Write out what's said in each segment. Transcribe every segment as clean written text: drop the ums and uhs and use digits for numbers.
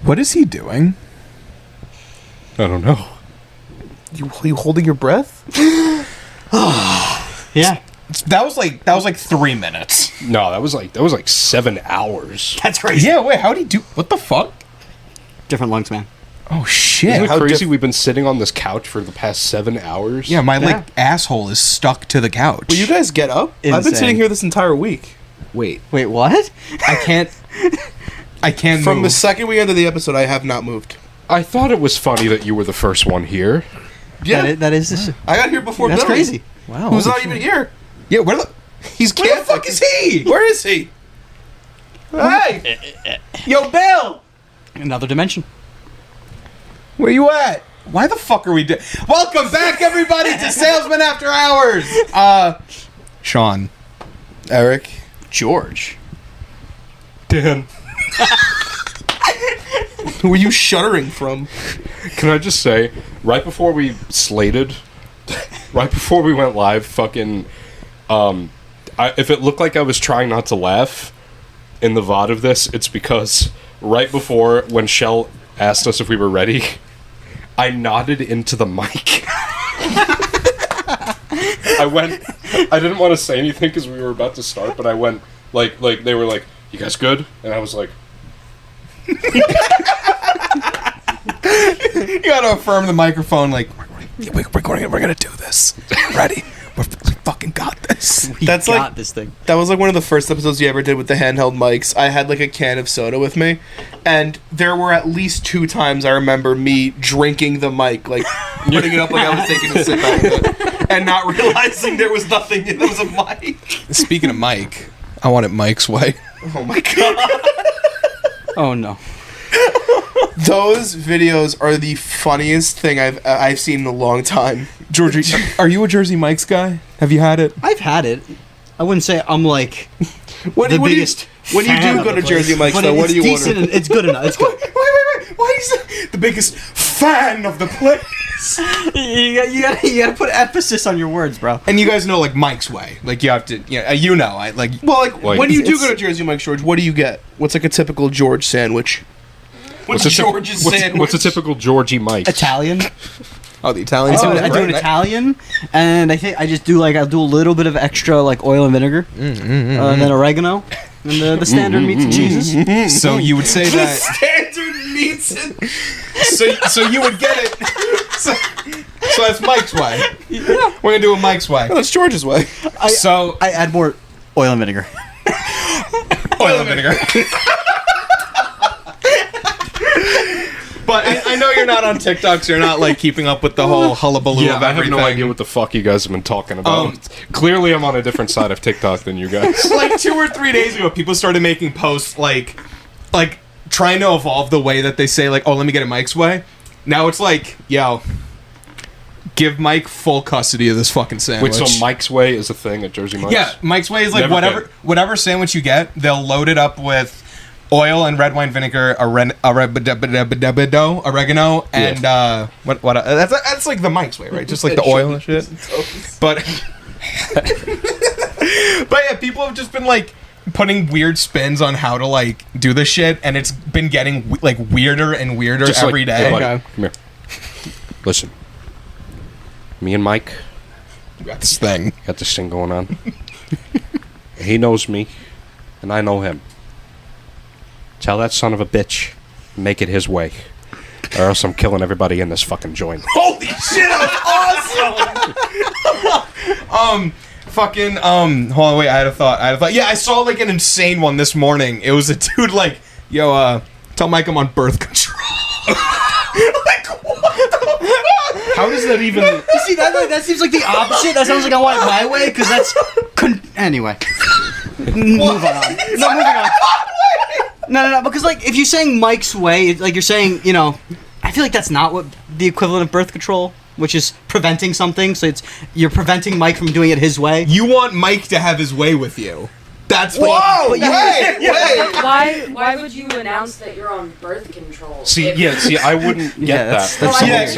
What is he doing? I don't know. You holding your breath? Yeah. That was like 3 minutes. No, that was like 7 hours. That's crazy. Yeah, wait, how'd he do? What the fuck? Different lungs, man. Oh, shit. Isn't it How crazy we've been sitting on this couch for the past 7 hours? Yeah, my asshole is stuck to the couch. Will you guys get up? I've been Insane. sitting here this entire week. Wait, Wait, what? I can't From move. the second we ended the episode, I have not moved. I thought it was funny that you were the first one here. Yeah, That is this. I got here before That's Billy. crazy. Wow. Who's not even here? Yeah, where the fuck is he? Where is he? Hey! Yo, Bill! Another dimension. Where you at? Why the fuck are we Welcome back, everybody, to Salesmen After Hours! Sean. Eric. George. Dan, Who are you shuddering from? can I just say, right before we slated, right before we went live, fucking, if it looked like I was trying not to laugh in the VOD of this, it's because right before, when Chelle asked us if we were ready, I nodded into the mic. I didn't want to say anything because we were about to start, but I went, like, they were like, you guys good? And I was like... You gotta affirm the microphone, like, we're gonna do this. Ready? We fucking got this. That's got like this thing. That was like one of the first episodes you ever did with the handheld mics. I had like a can of soda with me, and there were at least 2 times I remember me drinking the mic, like putting it up like I was taking a sip out of it, and not realizing there was nothing. There was a mic. Speaking of Mike, I want it Mike's way. Oh my god! Oh no. Those videos are the funniest thing I've seen in a long time. Georgie, are you a Jersey Mike's guy? Have you had it? I've had it. I wouldn't say I'm like When the biggest. when you fan do of go the to Jersey place, Mike's, but though, what it's do you decent order? and it's good enough. It's good. Wait. Why is that the biggest fan of the place? you gotta put emphasis on your words, bro. And you guys know, like, Mike's way. Like, you have to, I like... Well, like Like- when you do It's- go to Jersey Mike's, George, what do you get? What's like a typical George sandwich? What's George's sandwich? What's a typical Georgie Mike? Italian. Oh, the Italian I do sandwich. an Italian, and I think I just do I'll do a little bit of extra like oil and vinegar, and then oregano, and the standard meats and cheeses. So you would say that... Standard meats and... So you would get it. So that's Mike's way. We're gonna do it Mike's way. Oh, that's George's way. So I add more oil and vinegar. oil and vinegar. But I know you're not on TikTok, so you're not like keeping up with the whole hullabaloo Yeah, of I have everything. no idea what the fuck you guys have been talking about. Clearly, I'm on a different side of TikTok than you guys. Like 2 or 3 days ago, people started making posts like trying to evolve the way that they say like, oh, let me get it Mike's way. Now it's like, yo, give Mike full custody of this fucking sandwich. Wait, so Mike's Way is a thing at Jersey Mike's? Yeah, Mike's way is like Never whatever sandwich you get, they'll load it up with oil and red wine vinegar, oregano, and that's like the Mike's way, right? Just like the oil and shit. But but yeah, people have just been like putting weird spins on how to like do this shit, and it's been getting like weirder and weirder Just every like, day. hey, buddy, Okay. come here. Listen. Me and Mike You got this thing. got this thing going on. He knows me, and I know him. Tell that son of a bitch, make it his way, or else I'm killing everybody in this fucking joint. Holy shit, that was awesome! Hold on, wait, I had a thought. Yeah, I saw like an insane one this morning. It was a dude like, yo, tell Mike I'm on birth control. Like, what the fuck? How does that even... You see that seems like the opposite. That sounds like I want it my way because that's anyway. Move on. No, moving on. No, because like if you're saying Mike's way, it's like you're saying, I feel like that's not what the equivalent of birth control, which is preventing something. So you're preventing Mike from doing it his way. You want Mike to have his way with you. That's what. Whoa! Hey! Why would you announce that you're on birth control? See, I wouldn't get Yeah, that. that's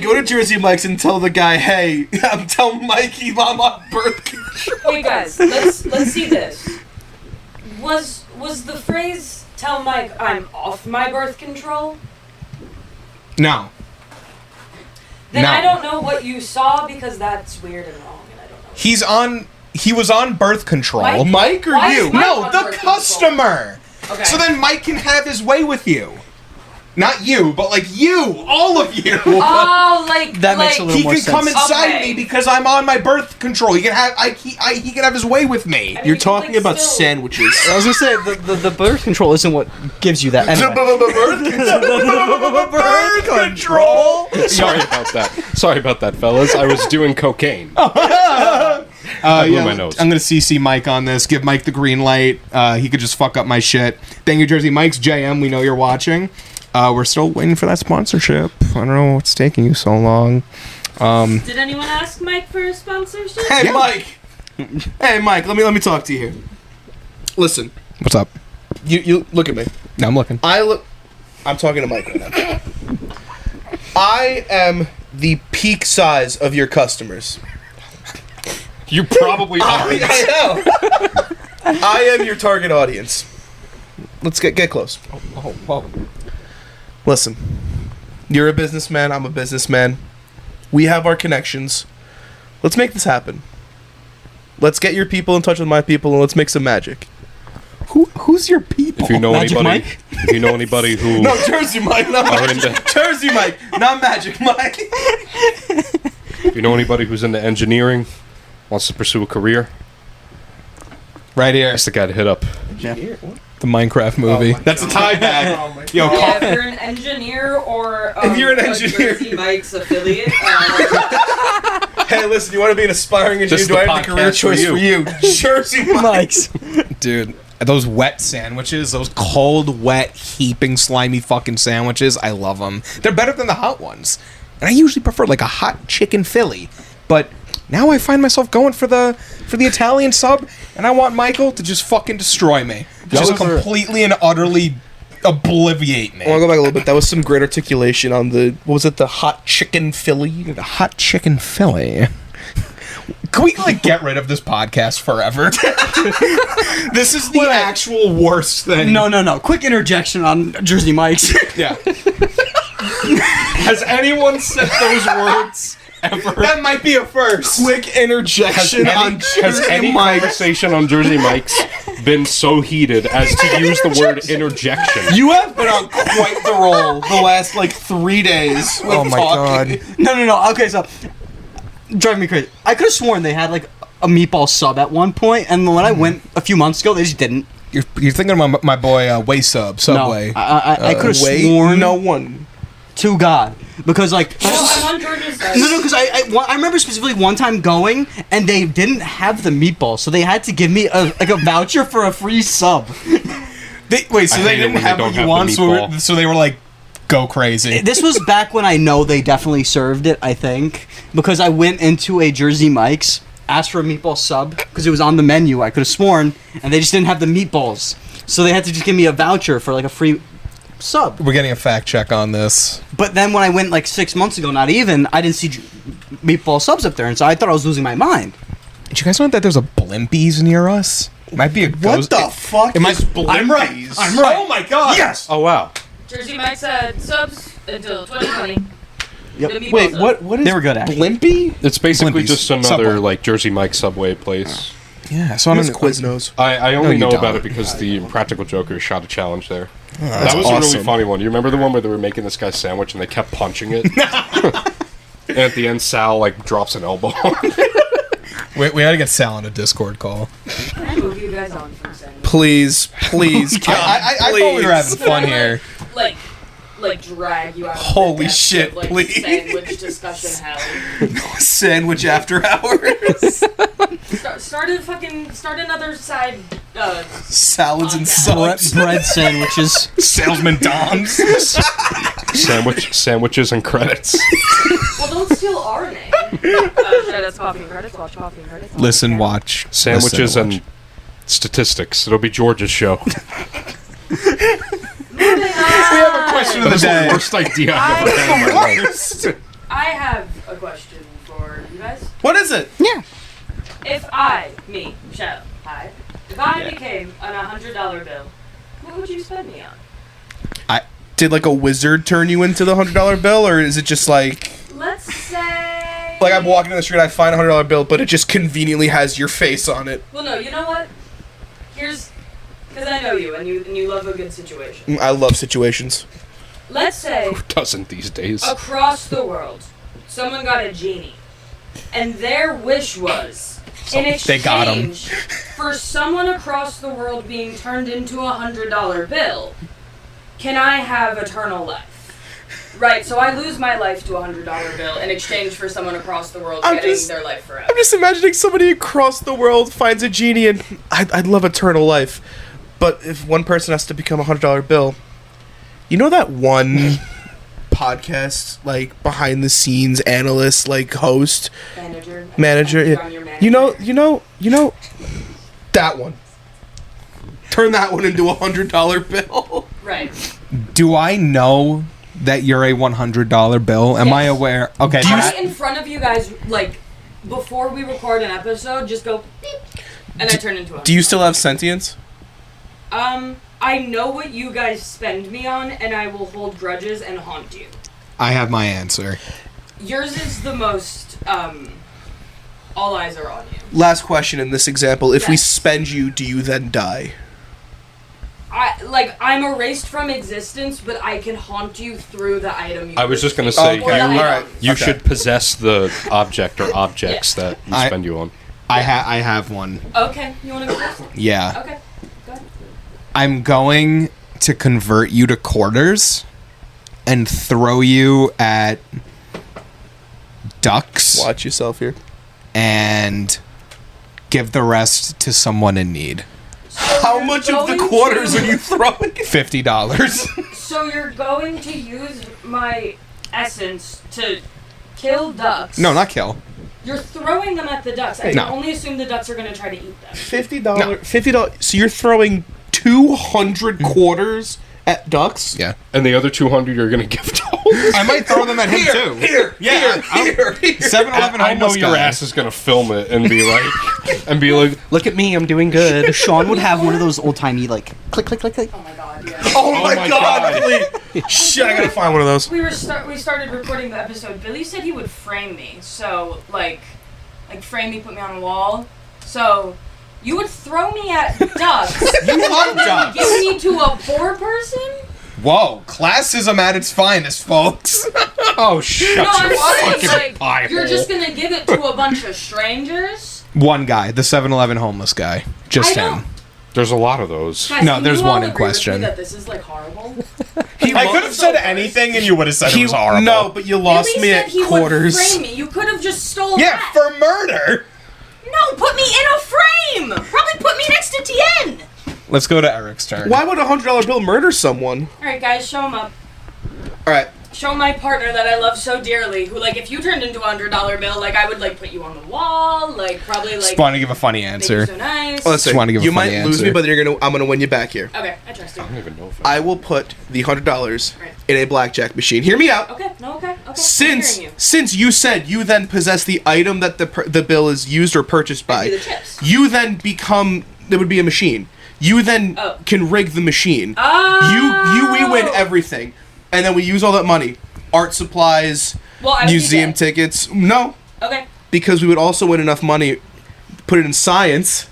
Go to Jersey Mike's and tell the guy, hey, tell Mikey I'm on birth control. Wait, guys, let's see this. Was the phrase tell Mike I'm off my birth control, No. then No. I don't know what you saw because that's weird and wrong, and I don't know. He was on birth control. Mike? Mike or Why is you? Mike No, on the birth control? customer. Okay. So then Mike can have his way with you. Not you, but like you, all of you. Oh, like That makes a like, little He more can sense. come inside Okay. me because I'm on my birth control. He can have he can have his way with me. I mean, You're you can, talking like, about still- sandwiches. I was gonna say the birth control isn't what gives you that. Anyway. Birth control. Sorry about that, fellas. I was doing cocaine. blew blew my nose. I'm gonna CC Mike on this. Give Mike the green light. He could just fuck up my shit. Thank you, Jersey Mike's JM. We know you're watching. We're still waiting for that sponsorship. I don't know what's taking you so long. Did anyone ask Mike for a sponsorship? Hey, Yeah. Mike. Hey, Mike. Let me talk to you here. Listen, What's up? you look at me. No, I'm looking. I'm talking to Mike right now. I am the peak size of your customers. You probably are. I know. I am your target audience. Let's get close. Oh. Listen, you're a businessman. I'm a businessman. We have our connections. Let's make this happen. Let's get your people in touch with my people, and let's make some magic. Who's your people? If you know Magic anybody, Mike? if you know anybody who No, Jersey Mike, not are Magic. into, Jersey Mike, not Magic Mike. if you know anybody who's into engineering, wants to pursue a career, Right here. that's the guy to hit up. The Minecraft movie. my That's a tie back. Oh my Yo, Yeah, if you're an engineer or If you're an a engineer. Jersey Mike's affiliate, Hey, listen, you want to be an aspiring engineer? This Do I is the have the career podcast choice for for you? Jersey Mike. Mike's. dude, those wet sandwiches, those cold, wet, heaping, slimy fucking sandwiches, I love them. They're better than the hot ones. And I usually prefer like a hot chicken Philly, but now I find myself going for the Italian sub, and I want Michael to just fucking destroy me, just was a- completely and utterly obliviate me. I want to go back a little bit. That was some great articulation on the, what was it, the hot chicken Philly? The hot chicken Philly. Can we like get rid of this podcast forever? This is the actual worst thing. No. Quick interjection on Jersey Mike's. Yeah. Has anyone said those words ever? That might be a first. Quick interjection on Has Jersey any Mike. conversation on Jersey Mike's been so heated as to use the word interjection? You have been on quite the roll the last, 3 days. With Oh my talking. God. No. Okay, so driving me crazy. I could have sworn they had like a meatball sub at one point, and when I went a few months ago, they just didn't. You're thinking about my boy Way Sub Subway. No, I could have Wait, sworn no one. to God because like. I'm on George's side. No, because I remember specifically one time going and they didn't have the meatball, so they had to give me a voucher for a free sub. Wait, so I they hate it didn't when they have don't what you have the want, meatball. so they were like, go crazy. This was back when I know they definitely served it, I think, because I went into a Jersey Mike's, asked for a meatball sub because it was on the menu. I could have sworn, and they just didn't have the meatballs, so they had to just give me a voucher for like a free sub. We're getting a fact check on this. But then when I went like 6 months ago, not even, I didn't see meatball subs up there, and so I thought I was losing my mind. Did you guys know that there's a Blimpies near us? Might be a What ghost. the fuck Am I- is I'm right. Blimpies? I'm right. Oh my god. Yes. Oh wow. Jersey Mike's had subs until 2020. Yep. The meatball Wait, sub. what is They were good, actually. Blimpie? It's basically Blimpies. just another Subway. like Jersey Mike Subway place. Yeah. So I What's don't Quiznos? I only you know don't. about it because the Impractical Jokers shot a challenge there. that's That was a awesome. really funny one. You remember the one where they were making this guy's sandwich and they kept punching it? And at the end, Sal like drops an elbow. We gotta get Sal on a Discord call. Can I move you guys on for a second? Please, please, God, I thought we were having fun here. Like drag you out. Of Holy the depths shit, of, like, please. Sandwich discussion hell. Sandwich after hours. Start another side. Salads and Okay. subs. Bread sandwiches. Salesman Doms. Sandwiches and credits. Well, don't steal our name. That's coffee and credits. Watch coffee and credits. Listen, watch. Sandwiches Listen, and statistics. It'll be George's show. We have a question of the That's the day. worst idea I've ever had in my life. I have a question for you guys. What is it? If I, me, Chelle, hi, if I became an $100 bill, What would you spend me on? Did like a wizard turn you into the $100 bill, or is it just like Let's say. I'm walking down the street, I find a $100 bill, but it just conveniently has your face on it? Well, no. You know what? Because I know you, and you love a good situation. I love situations. Let's say Who doesn't these days? across the world, someone got a genie, and their wish was in They exchange got 'em. for someone across the world being turned into a $100 bill. Can I have eternal life? Right, so I lose my life to a $100 bill in exchange for someone across the world getting their life forever. I'm just imagining somebody across the world finds a genie, and I'd love eternal life. But if one person has to become a $100 bill, you know that one podcast, like, behind the scenes analyst, like, host? Manager. I'm Yeah. your manager. You know, that one. Turn that one into a $100 bill. Right. Do I know that you're a $100 bill? Am I Yes. aware? Okay. Right in front of you guys, like, before we record an episode, just go beep, and I turn into a. Do you still have sentience? I know what you guys spend me on, and I will hold grudges and haunt you. I have my answer. Yours is the most, all eyes are on you. Last question in this example. If we Yes. spend you, do you then die? I'm erased from existence, but I can haunt you through the item you I was just gonna receive. say, Or the you, item. alright. you Okay. should possess the object or objects that you I- spend you on. I have one. Okay, you want to go first? Yeah. Okay, go ahead. I'm going to convert you to quarters and throw you at ducks Watch yourself here. and give the rest to someone in need. How much of the quarters are you throwing? $50. So you're going to use my essence to kill ducks? No, not kill. You're throwing them at the ducks. I No. can only assume the ducks are going to try to eat them. $50. $50. So you're throwing 200 quarters at ducks? Yeah. And the other 200 you're gonna give to I might throw them at him too. Here, Yeah, here. 7-Eleven I know homeless your guy. ass is gonna film it and be like, look at me, I'm doing good. Sean would have one of those old timey like click click click click. Oh my god, yeah. Oh my my god, God. please. Shit, I gotta find one of those. We started recording the episode. Billy said he would frame me. So, like frame me, put me on a wall. So, you would throw me at ducks. You love ducks. Give me to a poor person? Whoa, classism at its finest, folks. Oh, shut No, your I'm fucking saying, pie like, you're hole. just gonna give it to a bunch of strangers? One guy, the 7-Eleven homeless guy. Just I don't- him. There's a lot of those. Guys, No, can there's you all one in agree with me question. that this is, like, horrible? I could have said anything and you would have said it was horrible. No, but you lost Billy me said at he quarters. would frame me. You could have just stole Yeah, that. for murder. No, put me in a frame! Probably put me next to Tien! Let's go to Eric's turn. Why would a $100 bill murder someone? Alright, guys, show him up. Alright. Show my partner that I love so dearly, who, like, if you turned into a $100 bill, like, I would, like, put you on the wall, like, probably, like, Just want to give a funny make you answer. so nice. Well, listen, wanna give a you funny might lose me, answer. but I'm gonna win you back here. Okay, I trust you. I don't even know if I will put the $100 Right. in a blackjack machine. Hear me out. Okay, no, okay, okay. I'm Since hearing you. since you said you then possess the item that the bill is used or purchased I'd by, be the chips. you then become there would be a machine. You then Oh. can rig the machine. Oh! We win everything, and then we use all that money, art supplies, Well, I would be museum dead. tickets. No, Okay. because we would also win enough money, put it in science.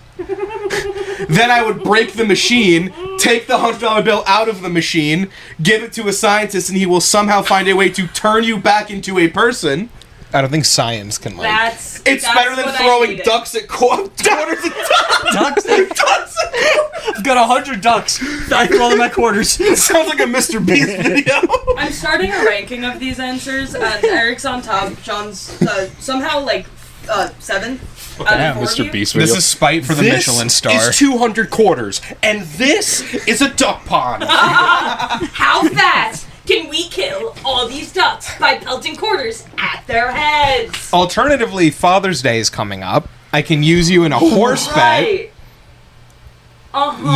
Then I would break the machine, take the $100 bill out of the machine, give it to a scientist, and he will somehow find a way to turn you back into a person. I don't think science can like. That's It's better than what I throwing needed. ducks at quarters at Ducks. ducks. I've got 100 ducks. I throw them at quarters. Sounds like a Mr. Beast video. I'm starting a ranking of these answers. Eric's on top. Sean's somehow like 7. Damn, Mr. Beast video. This is spite for the This Michelin star. is 200 quarters, and this is a duck pond. How fast can we kill all these ducks by pelting quarters at their heads? Alternatively, Father's Day is coming up. I can use you in a horse bet. Right.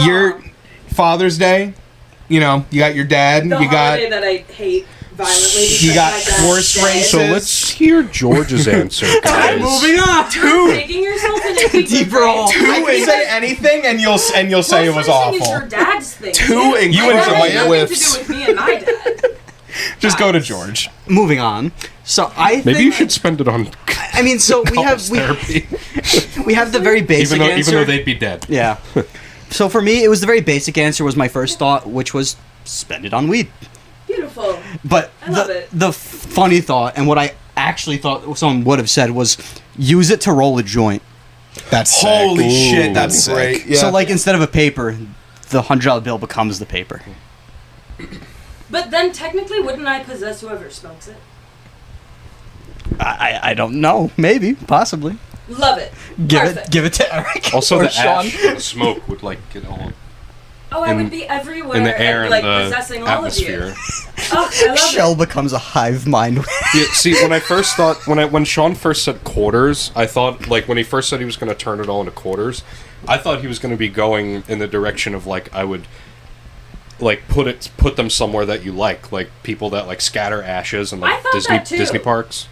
Your Father's Day, you know, you got your dad, The you got holiday that I hate violently. He because got my dad's horse dead. races. So let's hear George's answer, guys. Moving on. You're digging yourself in a Deeper hole. I can say anything, and you'll say it was Horse racing is awful. your dad's thing. Two You incredible That has nothing whiffs. to do with me and my dad. Just go to George. Moving on. So I think, Maybe you should spend it on I mean, so we have couples therapy. we have the very basic even answer. though they'd be dead. Yeah. So for me, it was the very basic answer was my first thought, which was spend it on weed. Beautiful. But I love it. the funny thought, and what I actually thought someone would have said was use it to roll a joint. That's sick. Holy shit, That's that's sick. great. Yeah. So like instead of a paper, the $100 bill becomes the paper. But then technically, wouldn't I possess whoever smokes it? I don't know. Maybe. Possibly. Love it. Perfect. Give it to Eric. Also, or the Sean. ash and the smoke would like get all Oh, I in- would be everywhere in the air and like and the possessing all atmosphere. of you. Oh, I love Shell it. becomes a hive mind. Yeah, see, when I first thought when Sean first said quarters, I thought like when he first said he was going to turn it all into quarters, I thought he was going to be going in the direction of like I would like put them somewhere that you like people that like scatter ashes and I like thought that too. Disney parks,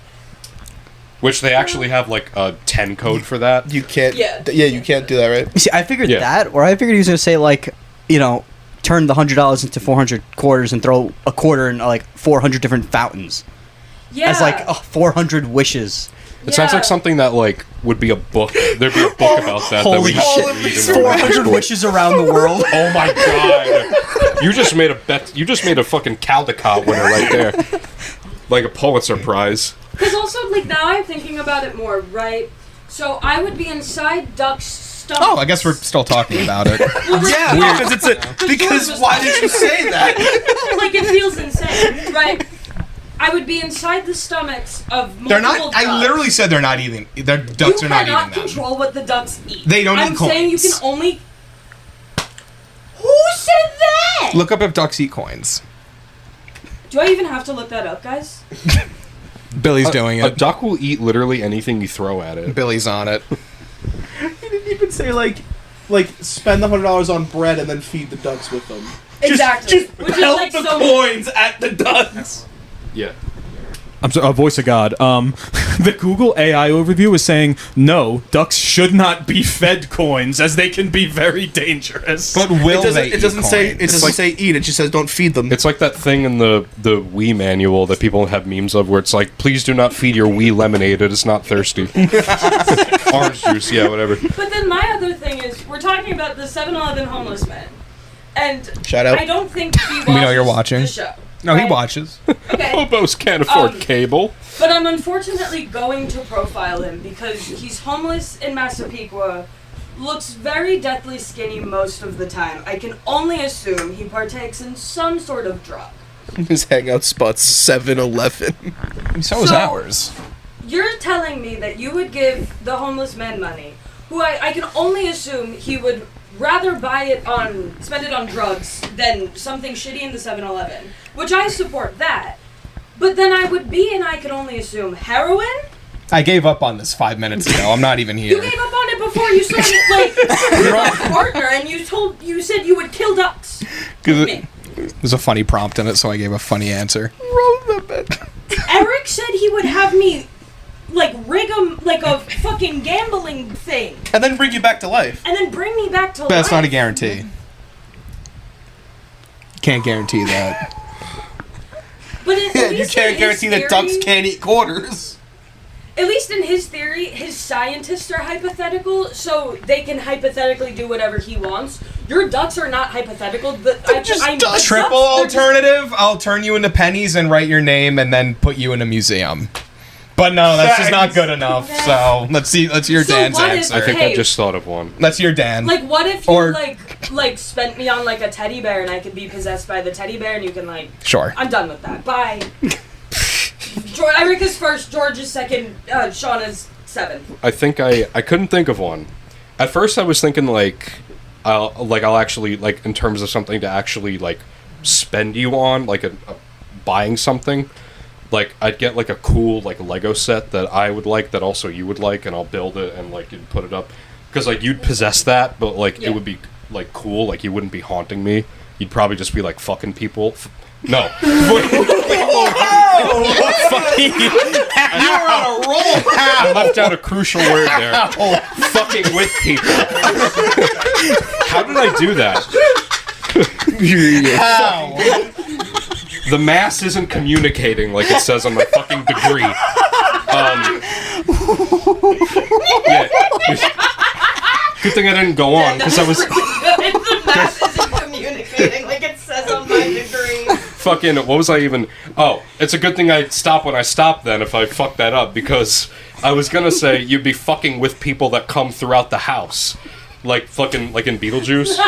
which they actually have like a 10 code for that. You can't. Yeah. Yeah, you can't do that, right? See, I figured Yeah. that, or I figured he was gonna say like, you know, turn the $100 into 400 quarters and throw a quarter in like 400 different fountains Yeah. as like 400 wishes. It sounds like something that like would be a book. There'd be a book about that. Holy that shit! we should read in our 400 wishes around the world. Oh my god! You just made a bet. You just made a fucking Caldecott winner right there, like a Pulitzer Prize. Because also, like, now I'm thinking about it more, right? So I would be inside Duck's stomach. Oh, I guess we're still talking about it. Yeah, because it's a. Because why did you say that? Like, it feels insane, right? I would be inside the stomachs of multiple They're not. ducks. I literally said they're not eating. Their ducks You are not cannot eating them. control what the ducks eat. They don't I'm eat saying you coins. can only... Who said that? Look up if ducks eat coins. Do I even have to look that up, guys? Billy's doing A it. duck will eat literally anything you throw at it. Billy's on it. You didn't even say like spend the $100 on bread and then feed the ducks with them. Exactly. Which is like the so... coins at the ducks. Yeah. I'm sorry, voice of God. The Google AI overview is saying no, ducks should not be fed coins as they can be very dangerous. But will they? It doesn't eat say. It coins? doesn't say eat. It just says don't feed them. It's like that thing in the Wii manual that people have memes of, where it's like, please do not feed your Wii lemonade. It is not thirsty. Orange juice, yeah, whatever. But then my other thing is, we're talking about the 7-Eleven homeless man. And Shout out. I don't think he watches We know you're watching. the show. No, he right? watches. Okay. Hobos can't afford Um, cable. But I'm unfortunately going to profile him because he's homeless in Massapequa, looks very deathly skinny most of the time. I can only assume he partakes in some sort of drug. His hangout spot's 7-Eleven. So is So- ours. You're telling me that you would give the homeless man money, who I can only assume he would rather spend it on drugs than something shitty in the 7-Eleven, which I support that. But then I can only assume heroin? I gave up on this 5 minutes ago. I'm not even You here. gave up on it before you started, like, you're a partner, and you said you would kill ducks. Because Me. there's a funny prompt in it, so I gave a funny answer. Eric said he would have me, like, rig him like a fucking gambling thing, And then bring you back to life. and then bring me back to life. But that's not a guarantee. Can't guarantee that. But at Yeah, you least can't in guarantee his that ducks theory- can't eat quarters. At least in his theory, his scientists are hypothetical, so they can hypothetically do whatever he wants. Your ducks are not hypothetical. I'm Triple alternative, I'll turn you into pennies and write your name and then put you in a museum. But no, that's just not good enough. So let's hear So Dan's what if- answer. I think Hey. I just thought of one. Let's hear Dan. Like, what if you, Or- like, spent me on, like, a teddy bear and I could be possessed by the teddy bear and you can, like... Sure. I'm done with that. Bye. Eric is first, George is second, Sean is seventh. I think I couldn't think of one. At first, I was thinking I'll actually like in terms of something to actually like spend you on, like a buying something. Like I'd get like a cool like Lego set that I would like, that also you would like, and I'll build it and like you'd put it up, because like you'd possess that, but like Yeah. it would be like cool. Like you wouldn't be haunting me. You'd probably just be like fucking people. No. You're on a roll. I left out a crucial word there. Fucking with people. How did I do that? How? The mass isn't communicating like it says on my fucking degree. Yeah. Good thing I didn't go on because I was The math isn't communicating like it says on my degree. fucking. What was I even? Oh, it's a good thing I stop when I stop. Then if I fuck that up, because I was gonna say you'd be fucking with people that come throughout the house, like fucking like in Beetlejuice.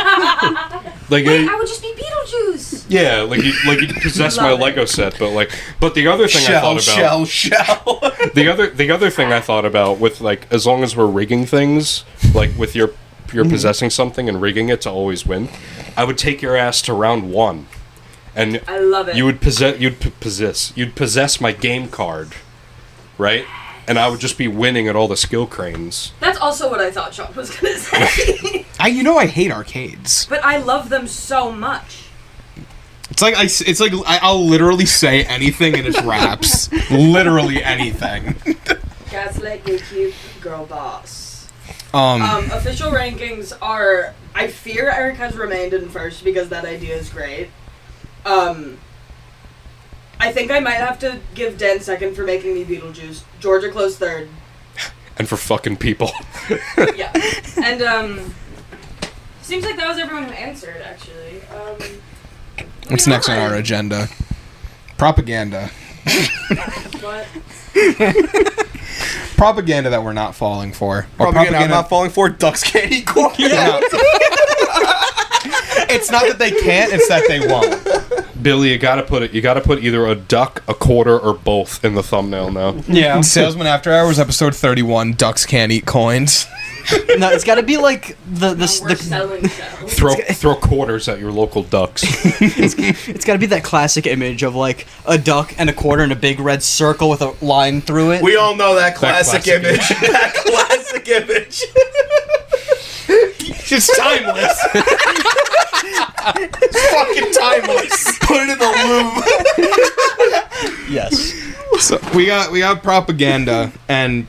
Like Wait, I would just be Beetlejuice. yeah, like you possess my Love it. Lego set, but the other thing I thought about. Shell. The other thing I thought about with like as long as we're rigging things like with you're possessing something and rigging it to always win, I would take your ass to round 1, and I love it. you'd possess my game card, right? And I would just be winning at all the skill cranes. That's also what I thought Sean was gonna say. I hate arcades. But I love them so much. It's like I'll literally say anything and it's raps. Literally anything. Gaslight, gatekeep, girl boss. Um, Official rankings are. I fear Eric has remained in first because that idea is great. I think I might have to give Dan second for making me Beetlejuice. Georgia close third. And for fucking people. Yeah. And seems like that was everyone who answered actually. what's next on our agenda? Propaganda. What? Propaganda that we're not falling for. Or Propaganda I'm not falling for. Ducks can't eat corn. No. It's not that they can't, it's that they won't. Billy, you gotta put either a duck, a quarter, or both in the thumbnail now. Yeah. Salesmen After Hours, episode 31, Ducks Can't Eat Coins. No, it's got to be like We're selling shells. Throw quarters at your local ducks. it's got to be that classic image of like a duck and a quarter in a big red circle with a line through it. We all know that classic classic image. That classic image. It's timeless. It's fucking timeless. Put it in the loop. Yes. So we got propaganda and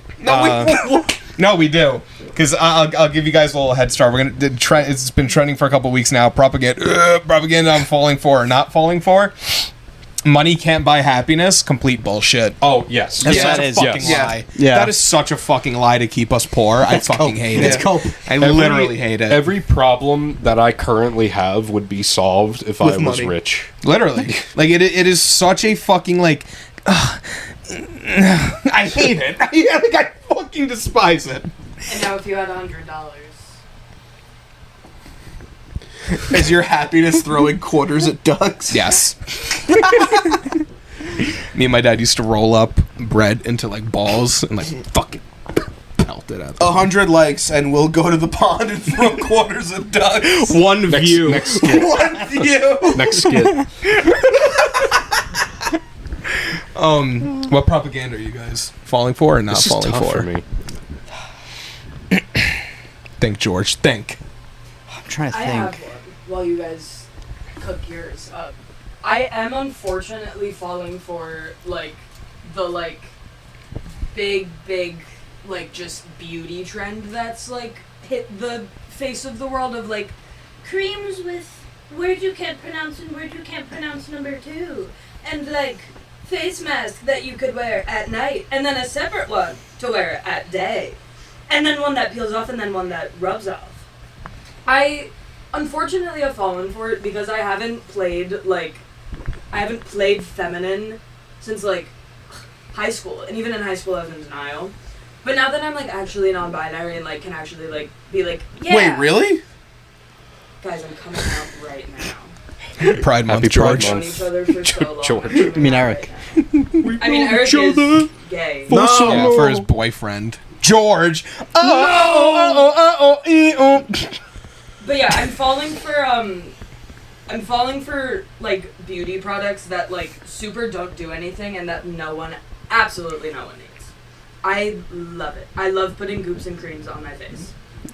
no, we do. Because I'll give you guys a little head start. We're gonna try. It's been trending for a couple weeks now. Propaganda. I'm falling for or not falling for. Money can't buy happiness. Complete bullshit. Oh yes, That's Yeah, such it a is, fucking yes. lie. Yeah. That is such a fucking lie to keep us poor. I fucking hate it. It's cope. I literally hate it. Every problem that I currently have would be solved if I was money. rich. Literally. Like it is such a fucking like. I hate it. I fucking despise it. And now if you had $100. Is your happiness throwing quarters at ducks? Yes. Me and my dad used to roll up bread into like balls and like fucking pelt it at them. 100 likes and we'll go to the pond and throw quarters at ducks. One view. Next skit. One view. Next skit. What propaganda are you guys falling for or not This is falling tough for? for me. Think, George. Think. I'm trying to I think. have one while you guys cook yours up. I am unfortunately falling for like the like big like just beauty trend that's like hit the face of the world of like creams with words you can't pronounce and words you can't pronounce number 2 and like face mask that you could wear at night and then a separate one to wear at day and then one that peels off and then one that rubs off. I unfortunately have fallen for it because I haven't played feminine since like high school, and even in high school I was in denial. But now that I'm like actually non-binary and like can actually like be like, yeah, Wait, really? guys, I'm coming out right now. Pride Month, Happy Pride George. Known Month. each other for so long. George. I'm coming You mean out Eric. right now. I mean Eric is gay. No. Yeah, for his boyfriend. George. Oh. But yeah, I'm falling for like beauty products that like super don't do anything and that absolutely no one needs. I love it. I love putting goops and creams on my face.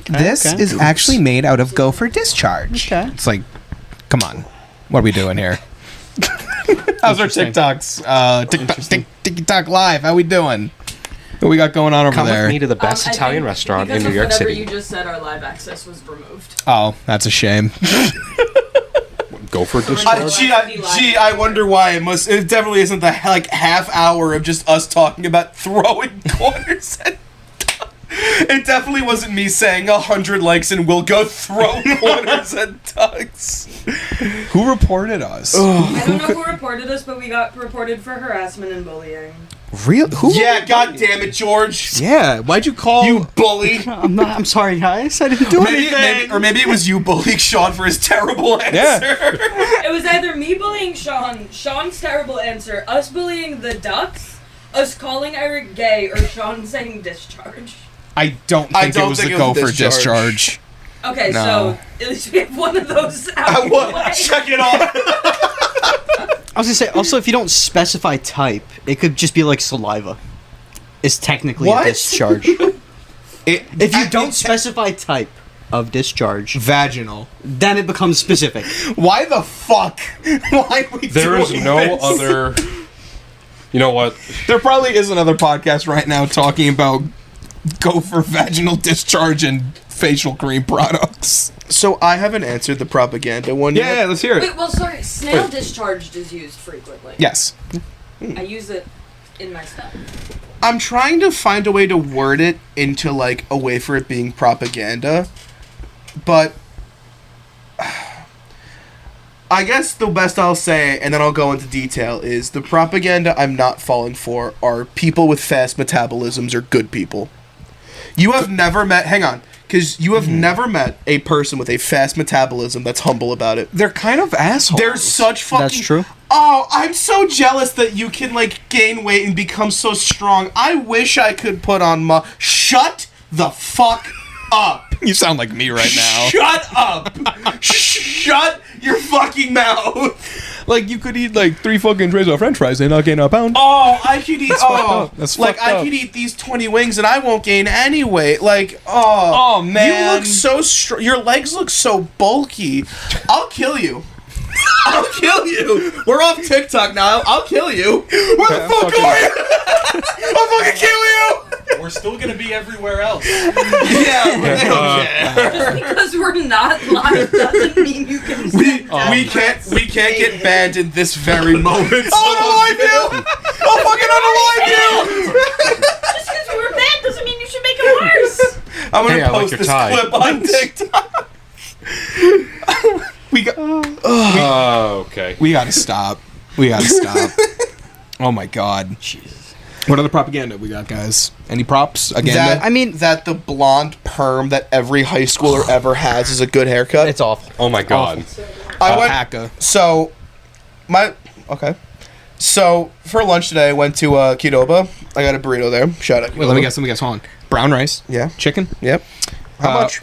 This Okay. is actually made out of Go for Discharge. Okay. It's like, come on. What are we doing here? How's our TikToks? TikTok live. How we doing? What we got going on over Come there? with me to the best I Italian think restaurant in because New of York whatever City. you just said, our live access was removed. Oh, that's a shame. Go for Gee, Gee, I wonder why it definitely isn't the like half hour of just us talking about throwing corners at. It definitely wasn't me saying 100 likes and we'll go throw corners at ducks. Who reported us? I don't know who reported us, but we got reported for harassment and bullying. Real? Who? Yeah, god damn it, George. Yeah. Why'd you call? You bully. I'm sorry, guys. I didn't do anything. Or maybe it was you bullying Sean for his terrible answer. It was either me bullying Sean, Sean's terrible answer, us bullying the ducks, us calling Eric gay, or Sean saying discharge. I don't think it was the go for discharge. Okay, No. so at least we have one of those out of the way. Check it off. I was gonna say, also, if you don't specify type, it could just be like saliva. It's technically What? a discharge. If you don't specify type of discharge, Vaginal. then it becomes specific. Why the fuck? Why are we There is doing no this? other. You know what? There probably is another podcast right now talking about go for vaginal discharge and facial cream products. So I haven't answered the propaganda one yet. Yeah, let's hear it. Wait, well, sorry, snail discharged is used frequently. Yes. I use it in my stuff. I'm trying to find a way to word it into like a way for it being propaganda, but I guess the best I'll say, and then I'll go into detail, is the propaganda I'm not falling for are people with fast metabolisms are good people. You have never met, hang on, because you have never met a person with a fast metabolism that's humble about it. They're kind of assholes. They're such fucking... That's true. Oh, I'm so jealous that you can, like, gain weight and become so strong. I wish I could put on Shut the fuck up. You sound like me right now. Shut up. Shut your fucking mouth. Like, you could eat, like, 3 fucking trays of french fries and not gain a pound. Oh, I could eat... fucked up. That's like, fucked I up. could eat these 20 wings and I won't gain any weight. Like, oh... Oh, man. You look so strong. Your legs look so bulky. I'll kill you. I'll kill you. We're off TikTok now. I'll kill you. Where the fuck are you? I'll fucking kill you. We're still gonna be everywhere else. Yeah. Just because we're not live doesn't mean you can We can't get banned in this very moment. I'll unalive you. I'll fucking unalive you. Just because we were bad doesn't mean you should make it worse. I'm gonna Hey, I like post your this tie. clip on TikTok. We got... Okay. We gotta stop. We gotta stop. Oh my god. Jesus. What other propaganda we got, guys? Any props? Again? That the blonde perm that every high schooler ever has is a good haircut. It's awful. Oh my god. I went. Alpaca. So, So for lunch today, I went to Qdoba. I got a burrito there. Shout out. Wait, let me guess. Hold on. Brown rice. Yeah. Chicken. Yep. How much?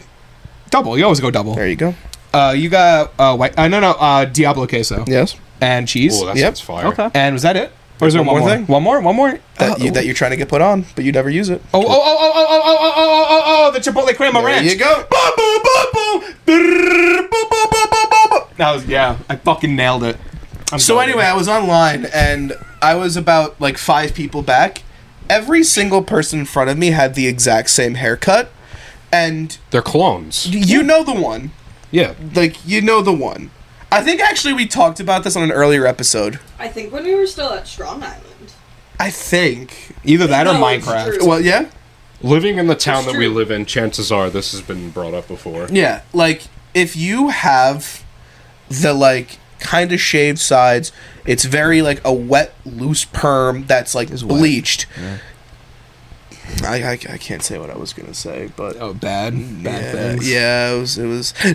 Double. You always go double. There you go. You got white. Diablo queso. Yes. And cheese. Oh, that Yep. sounds fire. Okay. And was that it? Or is there One one more more thing? One more. That you're trying to get put on, but you never use it. Oh! The Chipotle crema There ranch. you go. That was I fucking nailed it. So anyway, I was online and I was about like 5 people back. Every single person in front of me had the exact same haircut, and They're clones. you know the one. Yeah. Like, you know the one. I think actually we talked about this on an earlier episode. I think when we were still at Strong Island. I think. Either that or No, it's Minecraft. true. Well, yeah? Living in the town It's that we true. live in, chances are this has been brought up before. Yeah. Like, if you have the, like, kind of shaved sides, it's very, like, a wet, loose perm that's, like, bleached. Yeah. I can't say what I was going to say, but... Oh, bad things. Yeah, it was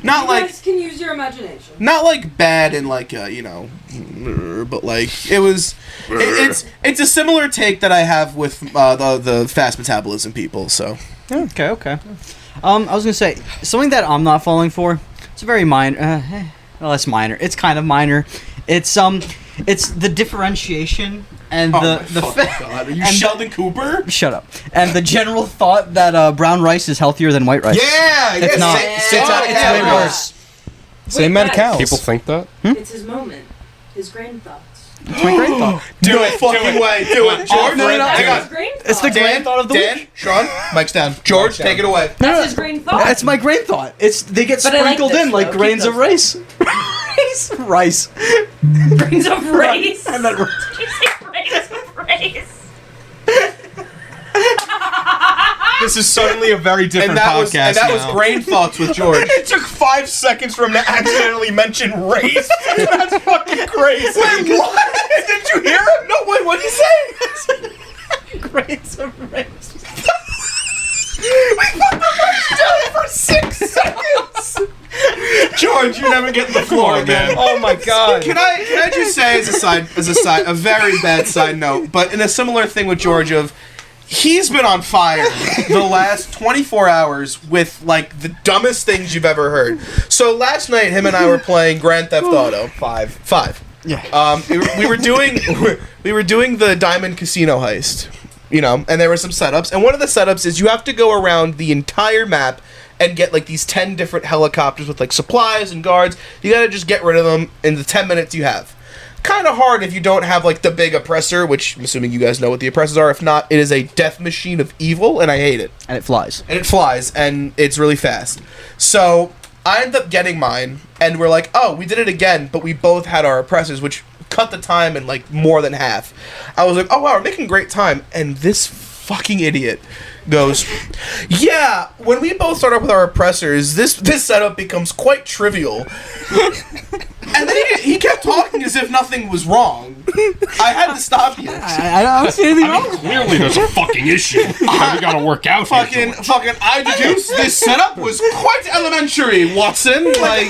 not You like... guys can use your imagination. Not like bad and like but like it was. It's a similar take that I have with the fast metabolism people. So Okay. I was gonna say something that I'm not falling for. It's very minor. Well, it's minor. It's kind of minor. It's the differentiation and God, are you and Sheldon Cooper? shut up. And the general thought that brown rice is healthier than white rice. It's not. It's It's way worse. Same Wait, mad cows. People think that? It's his moment. His grain thoughts. It's my great thought. Do it, fucking way. Do it, George. no, no, Hang That's on. his green It's the thought. great thought of the Dan, week. Sean, Mike's down. George, take it away. That's his green thought. It's my grain thought. They get But I like sprinkled this, in like though. grains Keep of rice. Rice. Grains of rice. I meant rice. Did you say grains of rice? This is suddenly a very different And that podcast was now. brain thoughts with George. It took 5 seconds for him to accidentally mention race. That's fucking crazy. Wait, what? Did you hear him? No, wait, what did he say? Grains of rice. For 6 seconds. George, you're never getting the floor on, again. man. Oh my god. Can I just say a very bad side note, but in a similar thing with George of he's been on fire the last 24 hours with like the dumbest things you've ever heard. So last night him and I were playing Grand Theft Auto 5. Yeah. We were doing the Diamond Casino heist, you know, and there were some setups, and one of the setups is you have to go around the entire map and get like these 10 different helicopters with like supplies and guards. You gotta just get rid of them in the 10 minutes you have. Kind of hard if you don't have like the big oppressor, which I'm assuming you guys know what the oppressors are. If not, it is a death machine of evil, and I hate it. And it flies. And it flies, and it's really fast. So I end up getting mine, and we're like, oh, we did it again, but we both had our oppressors, which cut the time in like more than half. I was like, oh wow, we're making great time, and this fucking idiot goes, yeah, when we both start up with our oppressors, this setup becomes quite trivial. And then he kept talking as if nothing was wrong. I had to stop you. I don't see anything wrong. Clearly, there's a fucking issue that we gotta work out. here, Fucking, I deduced this setup was quite elementary, Watson. Like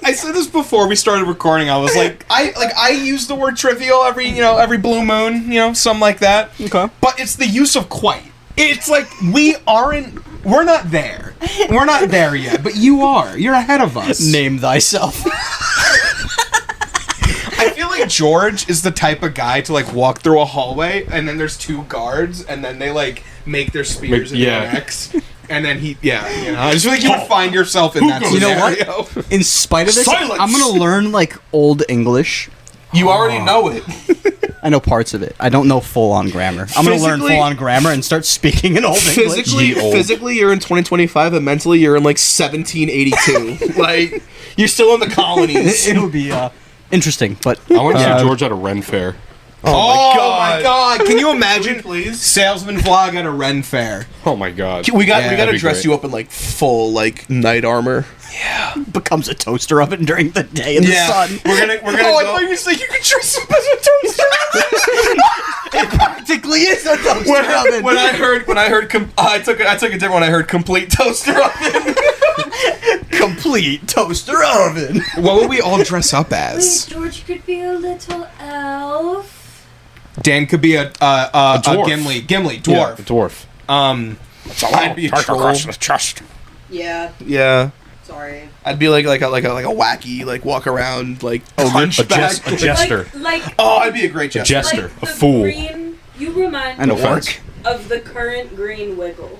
I said this before we started recording. I was like, I use the word trivial every blue moon, something like that. Okay. But it's the use of quite. It's like we're not there. We're not there yet, but you are. You're ahead of us. Name thyself. I feel like George is the type of guy to like walk through a hallway and then there's 2 guards and then they like make their spears into an X. And then I just feel like you would find yourself in that You know what? scenario. In spite of this, Silence! I'm gonna learn like old English. you already know it. I know parts of it. I don't know full-on grammar. I'm gonna learn Physically- full-on grammar and start speaking in old English. Physically, you're in 2025, and mentally, you're in like 1782. Like you're still in the colonies. It would be interesting, but I want to see George at a Ren fair. Oh my god! Can you imagine, Please. salesman vlog at a Ren fair? Oh my god. We got that'd to be dress great. you up in like full like knight armor. becomes a toaster oven during the day in the sun. We're gonna Oh, I go. thought you said you could dress up as a toaster. It practically is a toaster oven. When I heard, I took a different one. I heard complete toaster oven. Complete toaster oven. What would we all dress up Wait, as? George could be a little elf. Dan could be a dwarf. Gimli Yeah, dwarf. a dwarf. I'd be a troll. chest. Yeah, Yeah, sorry. I'd be like a wacky like walk around like A hunchback. jester. Like Oh, I'd be a great jester. Jester. like A the fool. Green, you remind And me a orc. of the current green wiggle.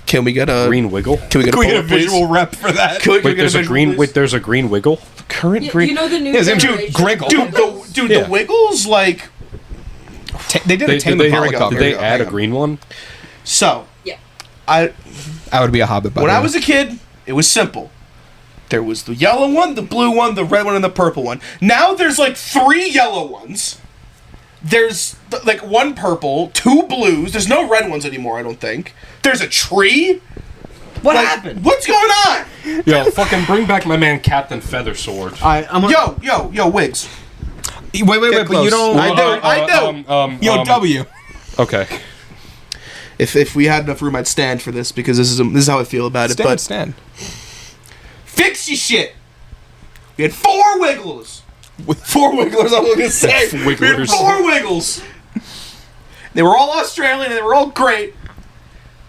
Can we get a Green wiggle. Can we get a, Can we get a poll, please? visual rep for that? Can we Wait, get there's a visual, green. please? Wait, there's a green wiggle. Current You, green. you know the new Yeah, his name's generation. Griggle. Dude, Yeah. the Wiggles like They did a Tame Did they, Impala did they cover. add a green one? so. Yeah. I would be a Hobbit. when I was a kid, it was simple. There was the yellow one, the blue one, the red one, and the purple one. Now there's like 3 yellow ones. There's like 1 purple, 2 blues. There's no red ones anymore, I don't think. There's a tree. What Like, happened? What's going on? Yo, fucking bring back my man Captain Feathersword. I'm Yo, Wiggs. Wait, but close. you don't. I do. Yo, W. Okay. If we had enough room, I'd stand for this because this is how I feel about it. But Stand. fix your shit. We had 4 Wigglers. 4 Wigglers, I was gonna say. We had Wigglers. 4 Wiggles. They were all Australian and they were all great.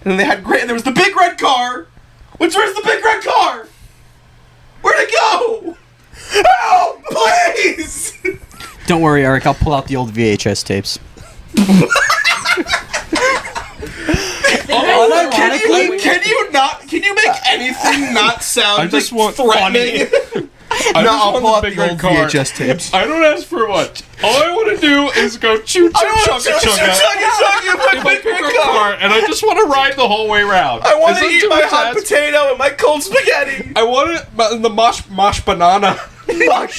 And then they had great. And there was the big red car. Where's the big red car? Where'd it go? Help, please! Don't worry, Eric. I'll pull out the old VHS tapes. Can you make anything not sound I just like want threatening? No, I'll want pull out the the big old red car. VHS tapes. I don't ask for much. All I want to do is go choo choo chugga chugga in my big car, and I just want to ride the whole way around. I want Is to that eat too my much hot ask? potato and my cold spaghetti. I want it the mosh banana. Fruit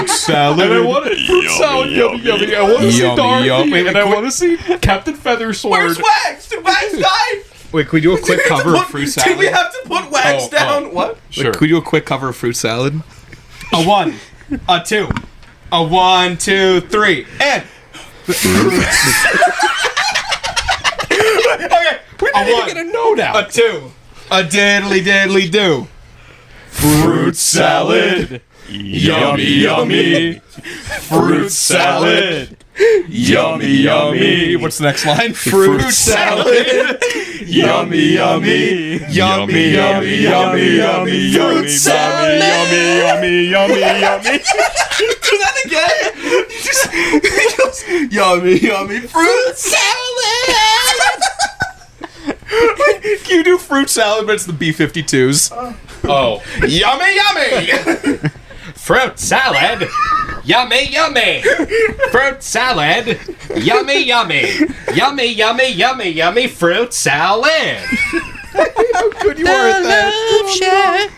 salad. And I want it fruit salad, yummy. I want to see Yummy, Dorothy, yummy. and I want to see Captain Feathersword. Where's Wax? Did Wax die? Wait, can we do a quick cover of fruit salad? Did we have to put Wax Oh, down? oh. What? Sure. Could we do a quick cover of fruit salad? A 1, a 2, a 1, 2, 3, and Okay. We're not A even one. gonna know now. a 2, a diddly do. Fruit salad. Yummy. Fruit salad. Yummy. What's the next line? Fruit salad. Yummy. Yummy. Fruit salad. Do that again. Yummy fruit salad. Can you do fruit salad, but it's the B-52s? Oh. Yummy. Fruit salad. Yummy. Fruit salad. Yummy. Fruit salad. Good you are at that.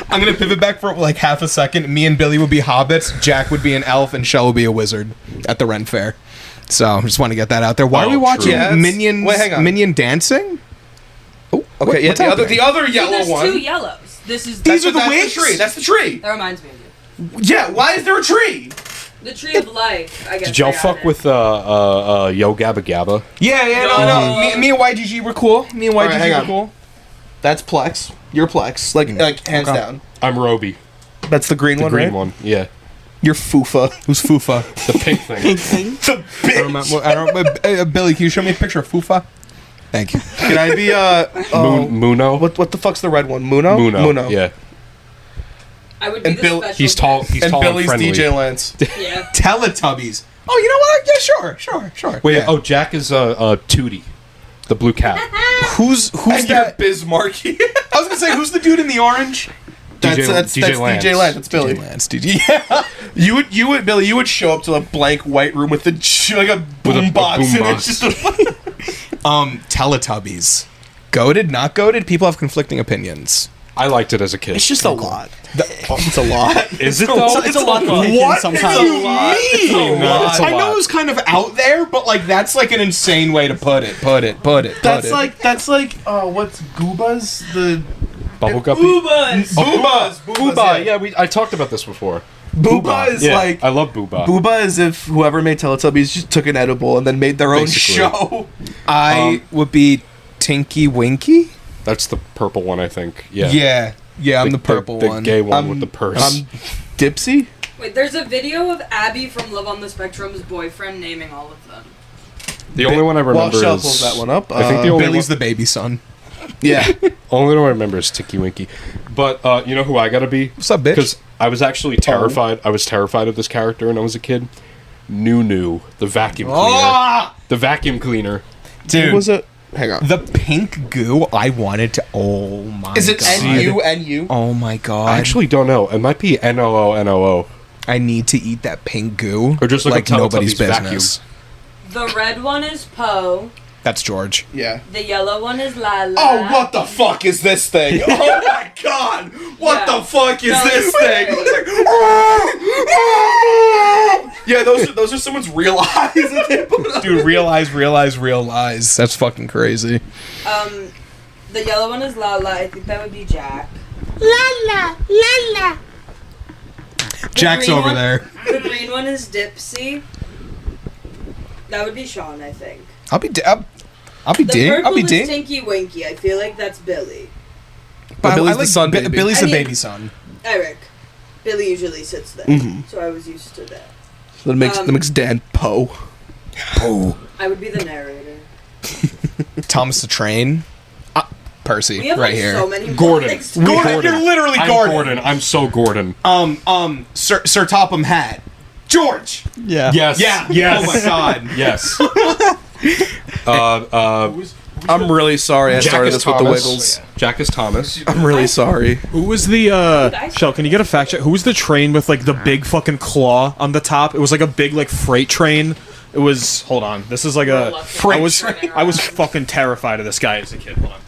I'm gonna pivot back for like half a second. Me and Billy would be hobbits, Jack would be an elf, and Chelle would be a wizard at the Ren Fair. So I just want to get that out there. Why are we Oh, watching true. Yeah, Minions? wait, hang on. Minion dancing? Oh, Okay, yeah, the other See, yellow there's one. 2 yellows. This is These are the that's wigs? the tree. That's the tree. that reminds me of you. Yeah, why is there a tree? The tree of life. I guess. Did y'all I got fuck it. with Yo Gabba Gabba? Yeah, no. Me and YGG were cool. Me and Alright, YGG hang were on. cool. That's Plex. You're Plex. Like hands Okay. down. I'm Roby. That's the green The one, green right? one. Yeah. You're Fufa. Who's Fufa? The pink thing. The I don't remember. Billy, can you show me a picture of Fufa? Thank you. Can I be Muno. What the fuck's the red one? Muno? Muno. Yeah. I would be And the Bill- special. He's tall. He's And tall Billy's and friendly. DJ Lance. Yeah. Teletubbies. Oh, you know what? Yeah, sure. Wait. Yeah. Oh, Jack is Tootie, the blue cat. who's And you're that? Bismarcky. I was gonna say, who's the dude in the orange? That's DJ DJ Lance. Lance. That's Billy. Lance, dude. Yeah. You would Billy. You would show up to a blank white room with like a With a boom box, and boombox. it's just a Teletubbies. Goated, not goated. People have conflicting opinions. I liked it as a kid. It's just a lot. It's a lot. Is it though? It's a lot to take in What sometimes. do you mean? It's a I know lot. it was kind of out there, but like that's like an insane way to put it. That's like what's Gooba's the Bubble Guppy. Boobas. Boobas. Booba. Yeah, I talked about this before. Booba is Yeah, like I love Booba. Booba is if whoever made Teletubbies just took an edible and then made their own Basically. show. I would be Tinky Winky. That's the purple one, I think. Yeah. Yeah. I'm the purple the one. gay one I'm- with the purse. I'm Dipsy. Wait, there's a video of Abby from Love on the Spectrum's boyfriend naming all of them. the only one I Well, remember Chelle is pulls that one up. I think the only Billy's one, the baby son. Yeah. only one I remember is Tinky Winky. But you know who I gotta be? What's up, bitch? Because I was actually terrified. I was terrified of this character when I was a kid. Nunu, the vacuum cleaner. Oh, The vacuum cleaner. dude. Who was it? Hang on. The pink goo, I wanted to. Oh my Is it god. NU? Oh my god. I actually don't know. It might be NOO. I need to eat that pink goo. Or just like a nobody's Teletubbies business. The red one is Poe. That's George. Yeah. The yellow one is Lala. Oh, what the fuck is this thing? Oh my god! What Yeah. the fuck is No, this it's thing? great. Yeah, those are someone's real eyes that they put up. Dude, realize. That's fucking crazy. The yellow one is Lala. I think that would be Jack. Jack's green over one- there. The green one is Dipsy. That would be Sean, I think. I'll be The ding. I'll purple be is ding. Tinky Winky. I feel like that's Billy. But Billy's the son baby. Billy's I the mean- baby son. Eric. Billy usually sits there, so I was used to that. So that makes Dan Poe. Oh. I would be the narrator. Thomas the Train. Percy, We have right like here. so many Gordon. mornings. Gordon, you're literally I'm Gordon. I'm so Gordon. Sir Topham Hatt. George. Yeah. Yes. Yeah. Yes. Oh my god. Yes. I'm really sorry I started this with the Wiggles. Jack is Thomas. I'm really sorry. Who was the Shell, can you get a fact check? Who was the train with like the big fucking claw on the top? It was like a big like freight train. It was, hold on. This is like a I was fucking terrified of this guy as a kid. Hold on.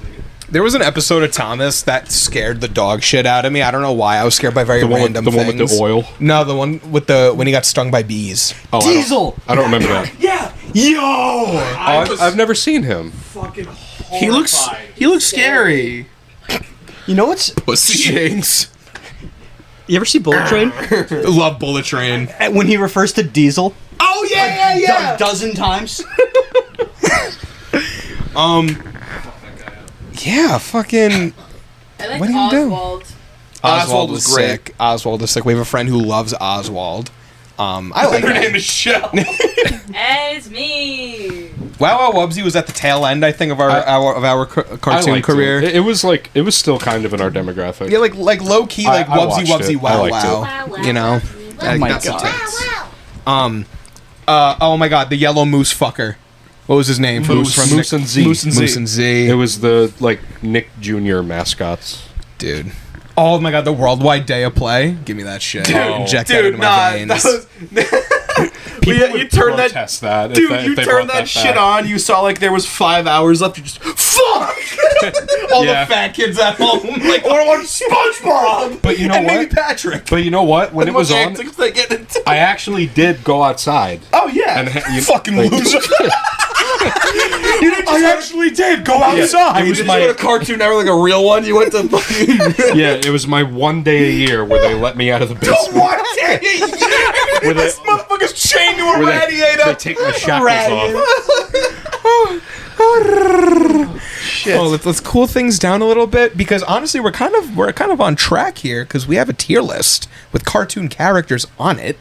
There was an episode of Thomas that scared the dog shit out of me. I don't know why. I was scared by very random things. The one with the oil? No, the one with when he got stung by bees. Oh, Diesel. I don't remember that. Yeah. Yo. I've never seen him. Fucking He looks scary. You know what's? Pussy Jinx. You ever see Bullet Train? Love Bullet Train. When he refers to Diesel. Oh yeah. A dozen times. Yeah, fucking. I like What do you do? Oswald. Oswald was was great. sick. Oswald is sick. We have a friend who loves Oswald. I like Her that. name is Chelle. And it's me. Wow Wow Wubsy was at the tail end, I think, of our cartoon liked career. It was still kind of in our demographic. Yeah, like low key, like I Wubsy watched Wubsy it. I Wow liked Wow. it. You know. Oh my That's God. intense. Oh my God, the yellow moose fucker. What was his name? Moose and Z. Moose and Z. It was the Nick Jr. mascots. Dude. Oh my God, the worldwide day of play. Give me that shit. Inject that into my veins. You turned that. Protest that. Dude, if you they turned brought that shit back. on. You saw like there was 5 hours left. You just fuck. All Yeah. the fat kids at home. Like, I want to watch SpongeBob. But you know and what? maybe Patrick. But you know what? When it was on, I I actually did go outside. oh yeah. And Fucking loser. I actually did go outside. It was you went to Cartoon Network, like a real one. You went to fucking. Yeah, it was my one day a year where they let me out of the basement. What? Where This motherfucker's chained to a where radiator. they take my shackles off. Shit. Oh, let's cool things down a little bit because honestly, we're kind of on track here because we have a tier list with cartoon characters on it.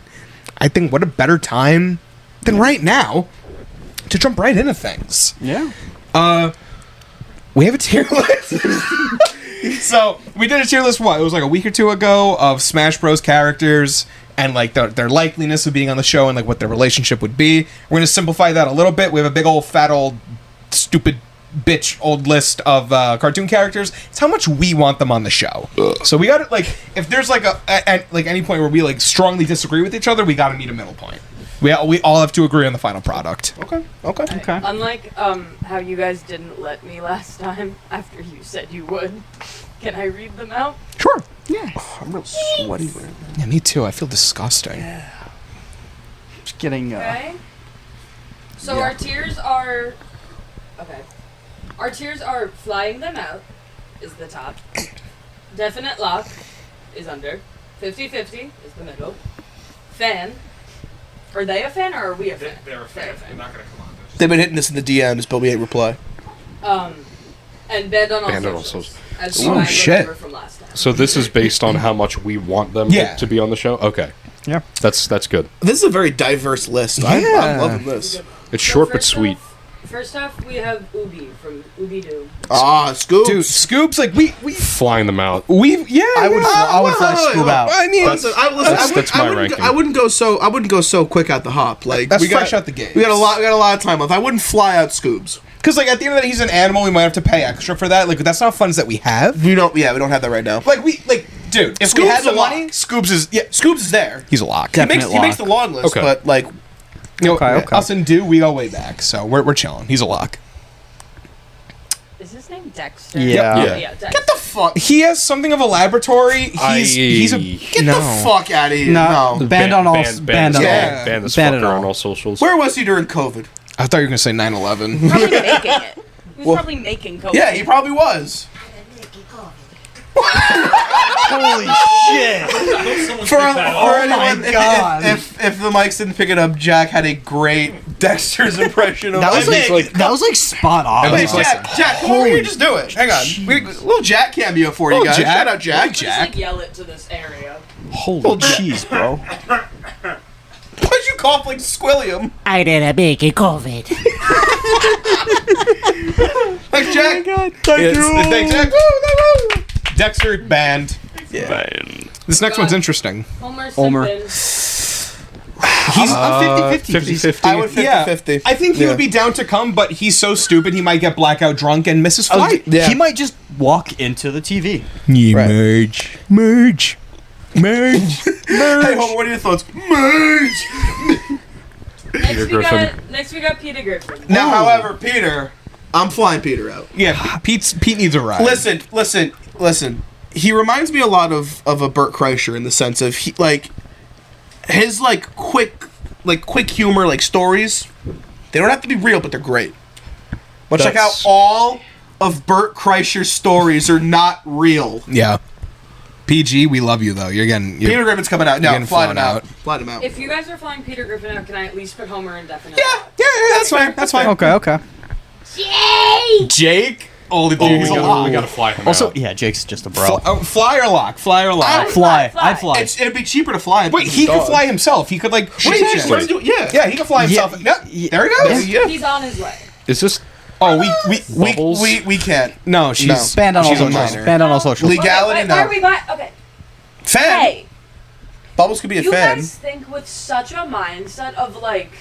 I think what a better time than right now to jump right into things. Yeah. We have a tier list. So we did a tier list. What? It was like a week or two ago of Smash Bros. Characters and like their likeliness of being on the show and like what their relationship would be. We're gonna simplify that a little bit. We have a big old fat old stupid bitch old list of cartoon characters. It's how much we want them on the show. So we got to like if there's like at like any point where we like strongly disagree with each other, we got to meet a middle point. We all have to agree on the final product. Okay. Unlike how you guys didn't let me last time after you said you would. Can I read them out? Sure. I'm real sweaty. Yeah, me too. I feel disgusting. Just getting. Okay. So our tiers are. Okay. Our tiers are flying them out is the top. Definite lock is under. 50-50 is the middle. Fan. Are they a fan or are we a fan? They're a fan. They're not gonna come on. They've been hitting us in the DMs, but we ain't reply. And banned on all Banned on all socials. socials. As Oh, I shit. remember from last time. So this is based on how much we want them Yeah. to be on the show? Okay. Yeah. That's good. This is a very diverse list. I'm loving this. It's So short but first sweet. First off, we have Ubi from Ubi Doo. Scoops. Dude, Scoops, like we Flying them out. we've yeah. I would fly Scoob out. I mean, Listen, That's my ranking. I wouldn't go so quick out the hop. Like That's we got, fresh out the gate. We got a lot of time left. I wouldn't fly out Scoobs. because like at the end of the day, he's an animal. We might have to pay extra for that. Like that's not funds that we have. We don't have that right now. Like dude, if we Scoops had the a lock. money, Scoops is Scoops is there. he's a lock. He makes Definite the long list, Okay. but like You know, Okay. Us and Do, we go way back, so we're chilling. He's a lock. Is his name Dexter? Yeah. Yeah. Yeah, Dexter. get the fuck He has something of a laboratory. He's a get the fuck out of here. No. No. Banned on all. Banned on all. Yeah. Ban this Banned it fucker all. on all socials. Where was he during COVID? I thought you were gonna say 9/11. Probably making it. He was Well- probably making COVID. Yeah, he probably was. Holy shit! For Oh anyone, my God. if the mics didn't pick it up, Jack had a great Dexter's impression of That was like spot on. Wait, Jack, come over here and just do it. Hang on. A little Jack cameo for you Little guys. Jack. Shout out Jack. Just like yell it to this area. Holy jeez, bro. Why'd you cough like Squilliam? I did a big COVID. Thanks, Jack. Thanks, Jack. Woo. Dexter banned. Yeah. This next one's interesting. Homer Homer. Simpson. I'm 50-50. 50-50. I would 50-50. I think he would be down to come, but he's so stupid he might get blackout drunk and miss his flight. Yeah. He might just walk into the TV. Yeah, Right. merge. Hey, Homer, what are your thoughts? Merge! Next we got Peter Griffin. Now, however, Peter, I'm flying Peter out. Yeah, Pete needs a ride. Listen. He reminds me a lot of a Bert Kreischer in the sense of his quick humor, like stories. They don't have to be real, but they're great. Much like how all of Bert Kreischer's stories are not real. Yeah. PG, we love you though. Peter Griffin's coming out. No, getting flying him flown out. Flying him out. If you guys are flying Peter Griffin out, can I at least put Homer indefinite? Yeah, that's fine. Okay. Jake. Oh, the Oh, dude, we gotta fly him Also, out. yeah, Jake's just a bro. flyer lock. I'd fly. It'd be cheaper to fly him. Wait, he could fly himself. He could Yeah, he could fly himself. Yeah. There he goes. Yeah. He's on his way. Is this Oh, Bubbles? we can't. no, she's Banned on all she's a socials. minor. Banned on all socials. Legality, Why no. are we buying? Okay. Fan. Hey, Bubbles could be a you fan. guys think with such a mindset of like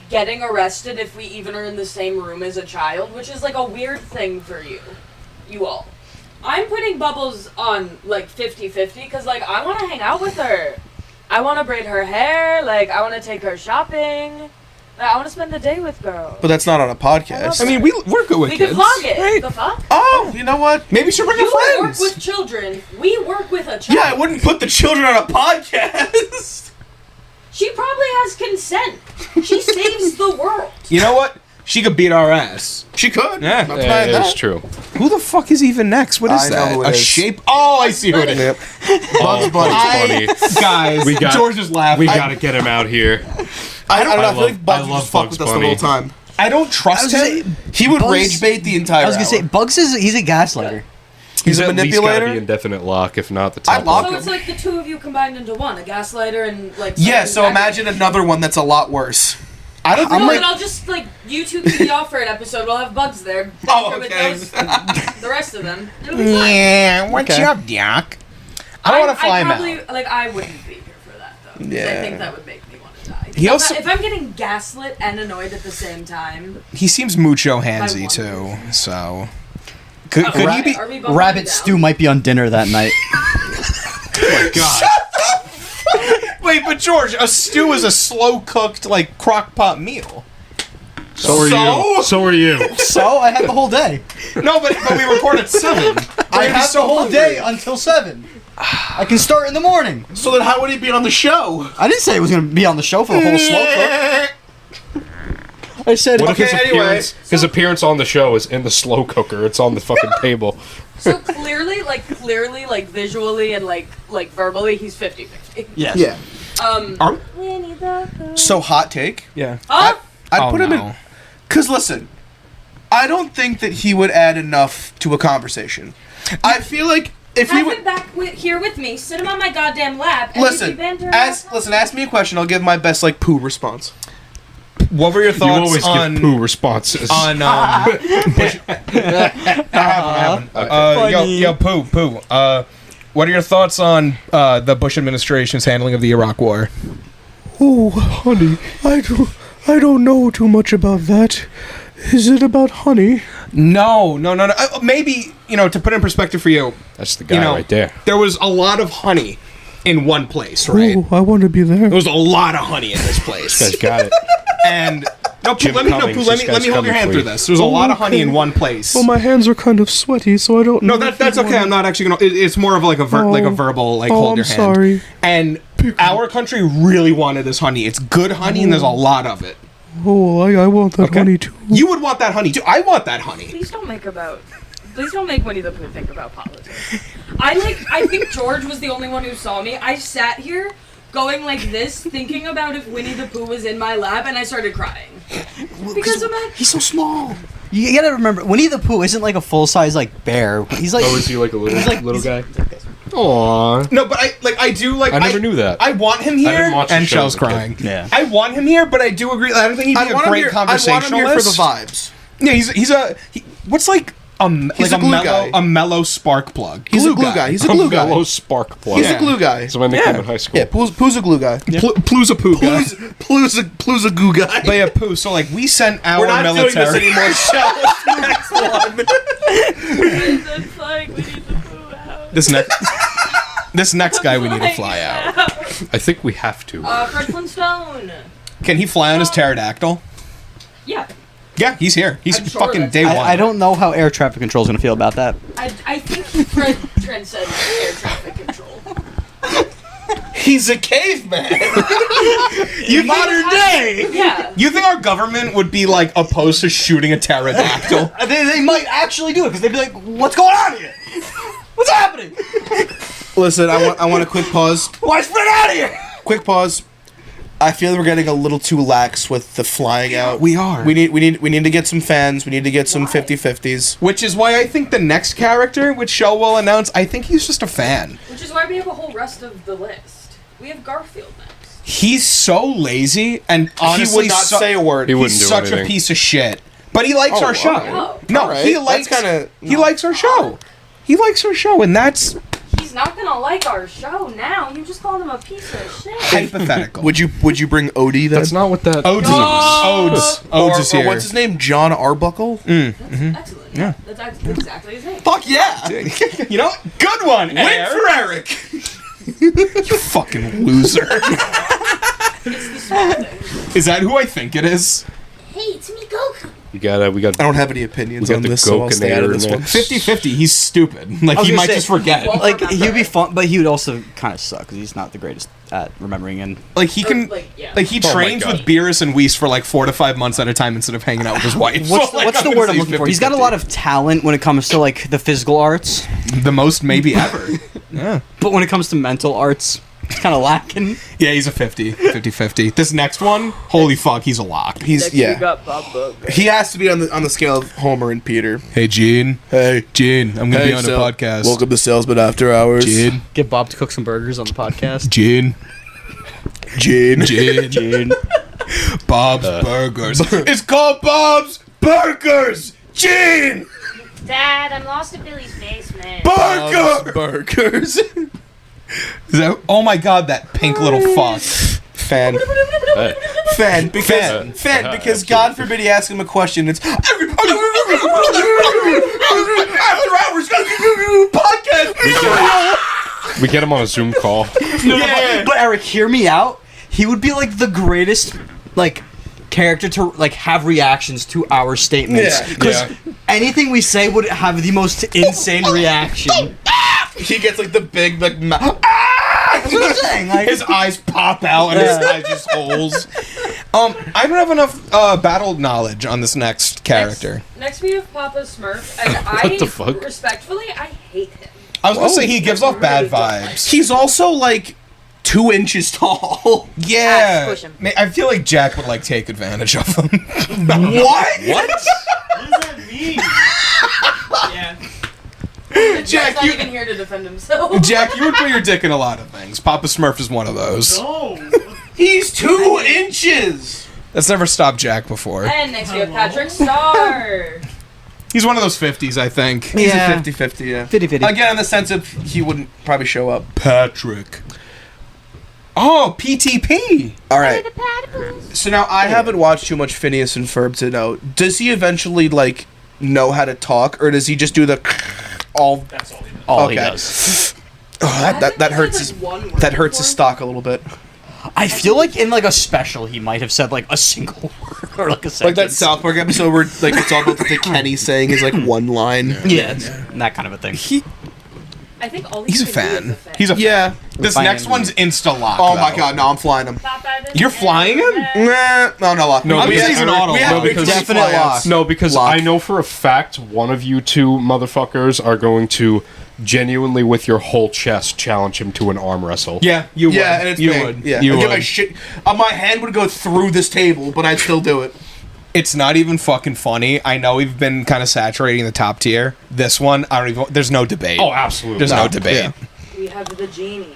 getting arrested if we even are in the same room as a child, which is like a weird thing for you all. I'm putting Bubbles on like 50-50 because like I want to hang out with her. I want to braid her hair. Like I want to take her shopping. Like, I want to spend the day with girl. But that's not on a podcast. I mean, we're good with We kids. can vlog it. Right? The fuck? Oh, you know what? Maybe she'll bring her You work friends. with children. We work with a child. Yeah, I wouldn't put the children on a podcast. She probably has consent. She saves the world. You know what? She could beat our ass. She could. Yeah. Not Yeah, denying it that. is true. Who the fuck is even next? What is I know that? who it A is. shape? Oh, I see who it is. Yep. Oh, Bunny. Bugs Bunny. Guys, We got- George is laughing. We gotta get him out here. I don't know. I feel love- like Bugs I would love just fuck Bugs with us the Bunny. whole time. I don't trust him. He would Bugs- rage bait the entire I was gonna say, hour. Bugs he's a gaslighter. He's a at least gotta manipulator? be indefinite lock, if not the I top lock lock. So it's like the two of you combined into one, a gaslighter and like. Yeah, someone so who imagine another one that's a lot worse. I don't No, think but I'll just like YouTube me off for an episode. We'll have Bugs there. Oh, With okay. the rest of them. It'll be fine. Yeah, what's Okay. up, Doc? I don't want to fly him probably, out. Like I wouldn't be here for that though. 'Cause I Yeah. think that would make me want to die. He also- If I'm getting gaslit and annoyed at the same time. He seems mucho handsy want too. So could Okay, he be? are we bumping Rabbit down? stew might be on dinner that night. God. Wait, but George, a stew is a slow cooked like crock pot meal. So are So? you. So are you. So I had the whole day. No, but we record at 7. I have the whole day until 7. I can start in the morning. so. Then how would he be on the show? I didn't say it was gonna be on the show for the whole slow cook. I said What if Okay, anyway. his appearance on the show is in the slow cooker? It's on the fucking table. So clearly, like visually and like verbally, he's 50-50. yes. Yeah. Are- Winnie the Pooh. So hot take. Yeah. Huh? I'd put him no. in. Cause listen, I don't think that he would add enough to a conversation. I feel like if we Have would him back here with me. Sit him on my goddamn lap. And we listen, banter ask me a question. I'll give my best like poo response. What were your You thoughts always on give poo responses. Bush? Yo, poo. What are your thoughts on the Bush administration's handling of the Iraq War? Oh, honey, I don't know too much about that. Is it about honey? No. Maybe, to put it in perspective for you, That's the guy right there. there was a lot of honey in one place, right? I want to be there. There was a lot of honey in this place. This guy's got it. And no, Pooh, Jim let me Cummings, let this me guy's hold your coming hand for through you. this. There's a lot of honey in one place. my hands are kind of sweaty, so I don't No, that's okay. I'm not actually gonna. It's more of like a verbal hold your hand. sorry. And our country really wanted this honey. It's good honey, and there's a lot of it. Oh, I want that honey too. You would want that honey too. I want that honey. Please don't make Winnie the Pooh think about politics. I think George was the only one who saw me. I sat here going like this, thinking about if Winnie the Pooh was in my lap, and I started crying. Because I'm like, He's so small. You gotta remember, Winnie the Pooh isn't like a full size like bear. He's like Oh, is he like a little little he's- guy? Aww. No, but I do like. I never knew that. I want him I here. didn't watch the And show Shell's as a kid. crying. Yeah. I want him here, but I do agree. I don't think he'd be a great I want him here for the conversationalist. vibes. Yeah, he's a. What's like He's a glue guy. a mellow spark plug. He's a glue guy. He's a glue guy. Mellow spark plug. He's a glue guy. So my nickname in high school. Yeah, Pooh's a glue guy. Pooh's a poo guy. Pooh's a glue guy. But yeah, Pooh. So like we sent our We're not military. doing this anymore. Shell. What's the next one? It's like we need the poo out. This next guy we need to fly out. I think we have to. Fred Flintstone. Can he fly on his pterodactyl? Yeah. Yeah, he's here. He's I'm sure fucking that's- day one. I don't know how air traffic control is going to feel about that. I think Fred transcends air traffic control. He's a caveman. Modern day. Yeah. You think our government would be like opposed to shooting a pterodactyl? They might actually do it because they'd be like, "What's going on here? What's happening? Listen, I want a quick pause. Why is Fred out of here?" Quick pause. I feel we're getting a little too lax with the flying out. We are. We need to get some fans. We need to get some 50-50s. Which is why I think the next character, which Chelle will announce, I think he's just a fan. Which is why we have a whole rest of the list. We have Garfield next. He's so lazy, and honestly, He would not say a word. He wouldn't he's do such anything. a piece of shit. But he likes Oh, our show. wow. No, Alright, he that's likes kinda- he likes our show. He likes our show, and that's He's not gonna like our show now. You just called him a piece of shit. hypothetical. Would you bring Odie then? That's not what that. Odes, Odes is here. Or what's his name? John Arbuckle? Excellent. Yeah. That's exactly his name. Fuck yeah! You know, good one. Wait for Eric. You fucking loser. It's the small thing. Is that who I think it is? Hey, it's me, Goku. We got. I don't have any opinions We got on the this, so I'll stay out of Gokinator this one. next. 50-50. He's stupid. Like, I was he gonna might say- just forget. Well- Like he'd be fun, but he would also kind of suck because he's not the greatest at remembering. And Like, he can... Like, yeah. Like, he Oh my trains God. with Beerus and Weiss for, like, 4 to 5 months at a time instead of hanging out with his wife. what's So, like, the gonna word say I'm looking for? He's got a 50-50. lot of talent when it comes to like the physical arts, The most maybe ever. Yeah. but when it comes to mental arts, it's kind of lacking. Yeah, he's a 50-50. This next one, holy fuck, he's a lock. He's We yeah. got Bob Bug. He has to be on the scale of Homer and Peter. Hey, Gene. Hey, Gene, I'm gonna be on the podcast. Welcome to Salesmen After Hours. Gene. Get Bob to cook some burgers on the podcast. Gene. Gene. Gene. Bob's Burgers. It's called Bob's Burgers! Gene! Dad, I'm lost in Billy's basement. Burger! Burgers. Is that, oh my god, that pink little fuck. Fan. Hey. Fan. Because Fan. because God forbid you ask him a question. It's After Hours podcast. We get him on a Zoom call. But Eric, hear me out. He would be like the greatest like character to like have reactions to our statements Yeah. because anything we say would have the most insane reaction. He gets like the big like. That's what I'm saying. Like, His eyes pop out and his eyes just holes. I don't have enough battle knowledge on this next character. Next we have Papa Smurf, and the fuck? respectfully, I hate him. I was gonna say he gives off bad vibes. He's also like 2 inches tall. Yeah. Push him. I feel like Jack would like take advantage of him. What? What? Jack's Jack, not you even here to defend himself. Jack, you would put your dick in a lot of things. Papa Smurf is one of those. He's 2 inches. That's never stopped Jack before. And next we have Patrick Star. He's one of those 50s, I think. He's Yeah. a 50-50, yeah. 50-50. Again, in the sense of he wouldn't probably show up. Patrick. Oh, PTP. All right. The platypus. So now I haven't watched too much Phineas and Ferb to know. Does he eventually like know how to talk, or does he just do the all? All he okay. does. Oh, that hurts. His, One word that hurts his before. stock a little bit. I feel like in like a special, he might have said like a single word or like a sentence. Like that South Park episode where like it's all about the Kenny saying his like one line. Yeah, it's that kind of a thing. I think all He's a can do is fan. a fan. He's a Yeah. This Fine. next one's insta lock. Oh my God! No, I'm flying him. You're flying him? Nah, no, lock. No, I'm because- saying he's an auto we lock. have No, big because- definite Definite lock. lock. No, because Lock. I know for a fact one of you two motherfuckers are going to genuinely, with your whole chest, challenge him to an arm wrestle. Yeah, you would. Yeah, and it's you me. would. Yeah, You I'd get would. my shit. My hand would go through this table, but I'd still do it. It's not even fucking funny. I know we've been kind of saturating the top tier. This one, I don't even. There's no debate. Oh, absolutely. There's no debate. Yeah. We have the genie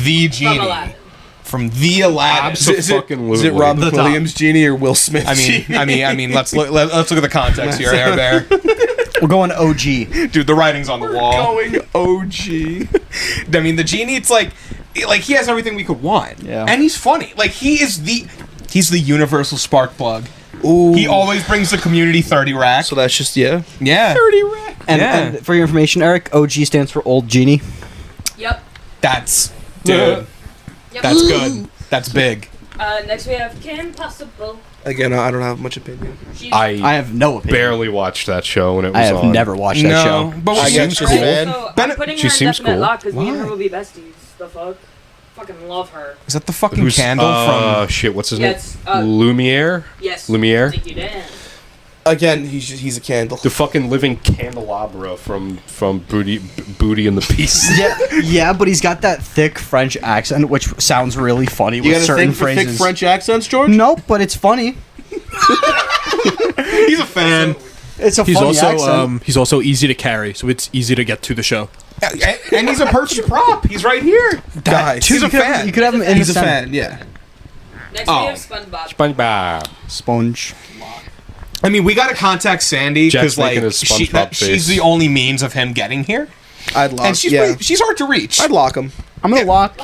The genie from Aladdin. from the Aladdin. Abso-fucking-lutely. Is it Robin The top. Williams genie or Will Smith? I mean, let's look. Let's look at the context here, Air Bear. We're going OG. Dude, the writing's on the wall. Going OG. I mean, the genie, it's like he has everything we could want. Yeah. And he's funny. Like, he's the universal spark plug. Ooh. He always brings the community 30 rack. So that's just, yeah. Yeah. 30 rack. And for your information, Eric, OG stands for Old Genie. Yep. That's, dude, Yep. that's good. That's big. Next we have Kim Possible. Again, I don't have much opinion. She's I have no opinion. barely watched that show when it was I have on. never watched that show. But I we get get you, Alright, man. so Ben- I'm putting she her in seems definite cool. lock because me and Why? her will be besties. The fuck? Fucking love her. Is that the fucking Who's, candle from... shit, what's his Yeah, name? it's, Lumiere? Yes. Lumiere? Take you down. Again, he's a candle. The fucking living candelabra from Booty and the Beast. Yeah, but he's got that thick French accent, which sounds really funny You with got a certain thing for phrases. thick French accents, George? Nope, but it's funny. He's a fan. It's a He's funny also accent. he's also easy to carry, so it's easy to get to the show. And he's a purchased prop. He's right here. Guys. He's a You could have- fan. You could have him in He's the a center. fan, yeah. Next Oh. we have SpongeBob. SpongeBob. Sponge. I mean, we gotta contact Sandy Jack's because like making his SpongeBob she's face. the only means of him getting here, I'd lock and she's yeah. she's hard to reach. I'd lock him. I'm gonna lock.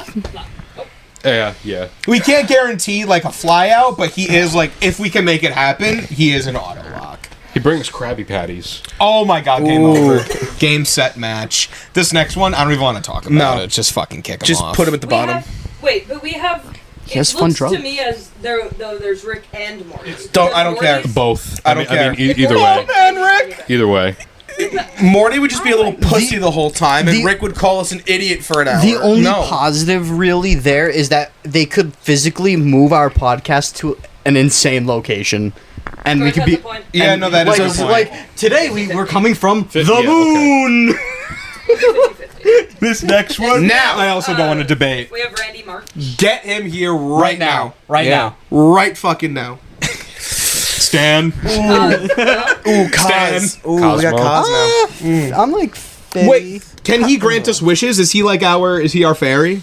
Yeah. We can't guarantee like a fly out, but he is like if we can make it happen, he is an auto lock. He brings Krabby Patties. Oh my god, game Ooh. over. Game set match. This next one, I don't even want to talk about No. it. Just fucking kick him Just off. put him at the bottom. But we have. He has it fun looks drugs. to me as though there's Rick and Morty. I don't care. Both. I don't care. I mean, either Oh way. man, Rick. Either way. Morty would just be a little pussy the whole time, and the- Rick would call us an idiot for an hour. The only no. positive really there is that they could physically move our podcast to an insane location. And we George could has be a point. Yeah, and no, that is like, a point. like today we're coming from the yeah, okay. moon. 50-50. This next one. Now. I also don't want to debate. We have Randy Mark. Get him here right now. Right now. Right fucking now. Stan. Ooh, Cos. Ooh, we got Cosmo. Cos now. I'm like 50. Wait, can he grant us wishes? Is he our fairy?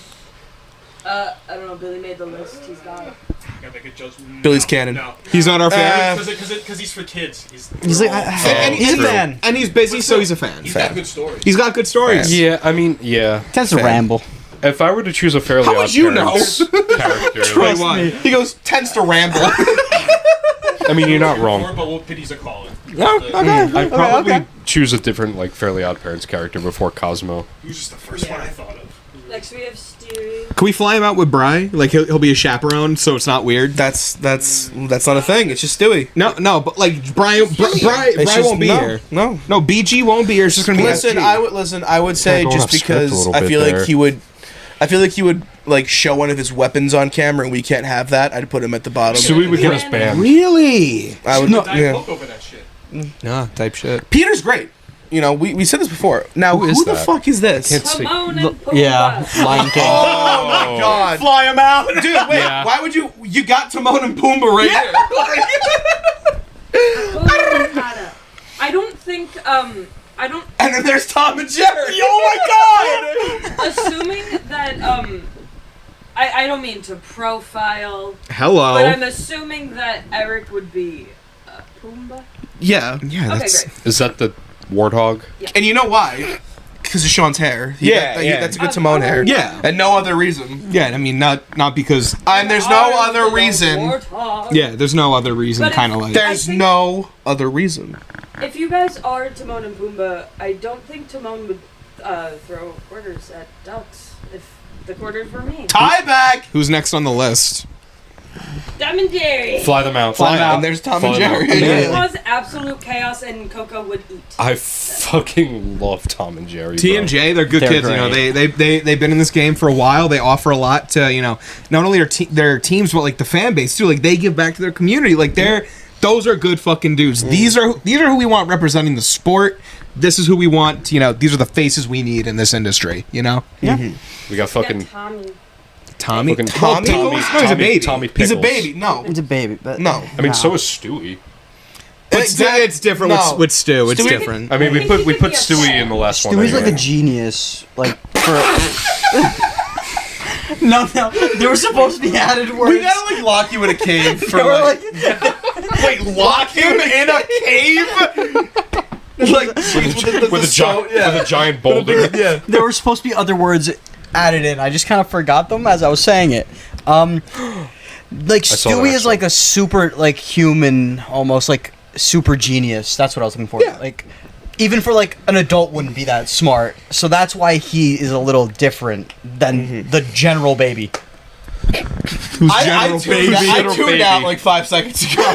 I don't know. Billy made the list. He's got it. Billy's canon. He's not our fairy. Because he's for kids. He's like, And he's a true. fan. And he's busy, so he's a fan. Fan. good stories. He's got good stories. Yeah, I mean, yeah. Tends to Fan. ramble. If I were to choose a Fairly How would Odd you know? Parents character, Wait, why? He goes, tends to ramble. I mean, you're not wrong. But what pities are calling? I'd probably choose a different, like, Fairly Odd Parents character before Cosmo. He was just the first one I thought of. Next we have Stewie. Can we fly him out with Bri? Like he'll be a chaperone, so it's not weird. That's not a thing. It's just Stewie. No, but like Bri It's just- won't be no, here. No. No, BG won't be here. It's just gonna be Listen, SG. I would say Kinda going just off script a because little I bit feel there. like he would like show one of his weapons on camera, and we can't have that. I'd put him at the bottom. So we would get us banned. Really? I would. Yeah. over that shit. Nah, type shit. Peter's great. You know, we said this before. Now, Who who, is the that? fuck is this? Can't see. Timon and Pumbaa. Yeah, Lion King. Oh my god. Fly him out, Dude, wait, Yeah. why would you got Timon and Pumbaa right Pumbaa. I don't think. I don't. And then there's Tom and Jerry. Oh my god! Assuming that. I don't mean to profile, Hello. but I'm assuming that Eric would be Pumbaa. Yeah. Yeah, Okay, that's. great. Is that the warthog? And you know why? Because of Sean's hair. Yeah. That's a good Timon hair. Yeah. And no other reason. Yeah, I mean not because. And there's no other reason. Yeah, there's no other reason. But Kind of like. There's no other reason. If you guys are Timon and Pumbaa, I don't think Timon would throw quarters at ducks if the quarters were me. Tie back. Who's next on the list? Diamond Jerry. Fly them out. And there's Tom and Fly them Jerry. out. It was absolute chaos, and Coco would eat. I fucking love Tom and Jerry. T bro. and J, they're good They're kids. You know, great. they've been in this game for a while. They offer a lot to not only their teams but like the fan base too. Like they give back to their community. Like those are good fucking dudes. These are who we want representing the sport. This is who we want. These are the faces we need in this industry. You know. Yeah. We got We got fucking Tommy. fucking Tommy? No, he's a baby. Tommy He's a Pickles. baby. No. It's a baby, but No. I mean, so is Stewie. It's different No. with Stu. It's Stewie- different. I mean, we I put think we he put could be Stewie upset. in the last one. Stewie's like a anyway. genius. Like for no, they were supposed to be added words. We gotta like lock you in a cave for They were like. Wait, lock him in a cave? like with a giant boulder. Yeah. There were supposed to be other words added in. I just kind of forgot them as I was saying it. Like saw that Stewie is actually. like a super like human, almost like super genius. That's what I was looking for. Yeah. Like even for like an adult wouldn't be that smart. So that's why he is a little different than the general baby. I tuned out like 5 seconds ago.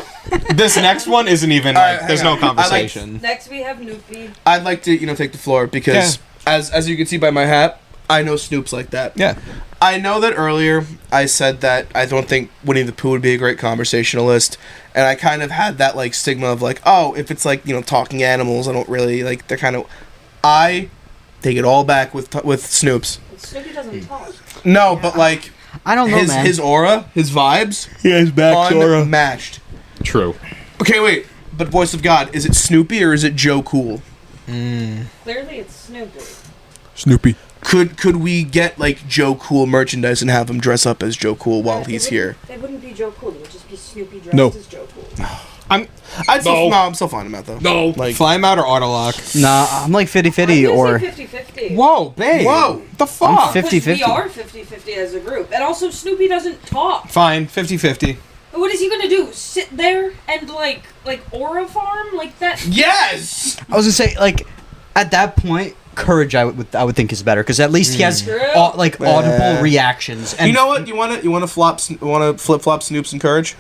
This next one isn't even Alright, like, there's hang no on. conversation. Next we have Noopy. I'd like to, take the floor because as you can see by my hat, I know Snoop's like that. Yeah. I know that earlier I said that I don't think Winnie the Pooh would be a great conversationalist, and I kind of had that like stigma of like, oh, if it's like talking animals, I don't really like. They're kind of. I take it all back with Snoop's. Snoopy doesn't talk. No, but like I don't know, man. his aura, his vibes, his back unmatched. True. Okay, wait, but voice of God, is it Snoopy or is it Joe Cool? Clearly it's Snoopy. Snoopy. Could we get like Joe Cool merchandise and have him dress up as Joe Cool while he's here? They wouldn't be Joe Cool. It would just be Snoopy dressed No. as Joe Cool. I'm still fine with that though. No. Like, Fly him out or autolock? Nah, I'm like 50-50 or 50-50. Whoa, babe. Whoa. The fuck? 50-50. We are 50-50 as a group. And also Snoopy doesn't talk. Fine, 50-50. What is he gonna do? Sit there and like aura farm? Like that? yes. I was gonna say like at that point, Courage I would think is better because at least he has True. audible reactions. And You know what? You want to flip flop Snoops and Courage?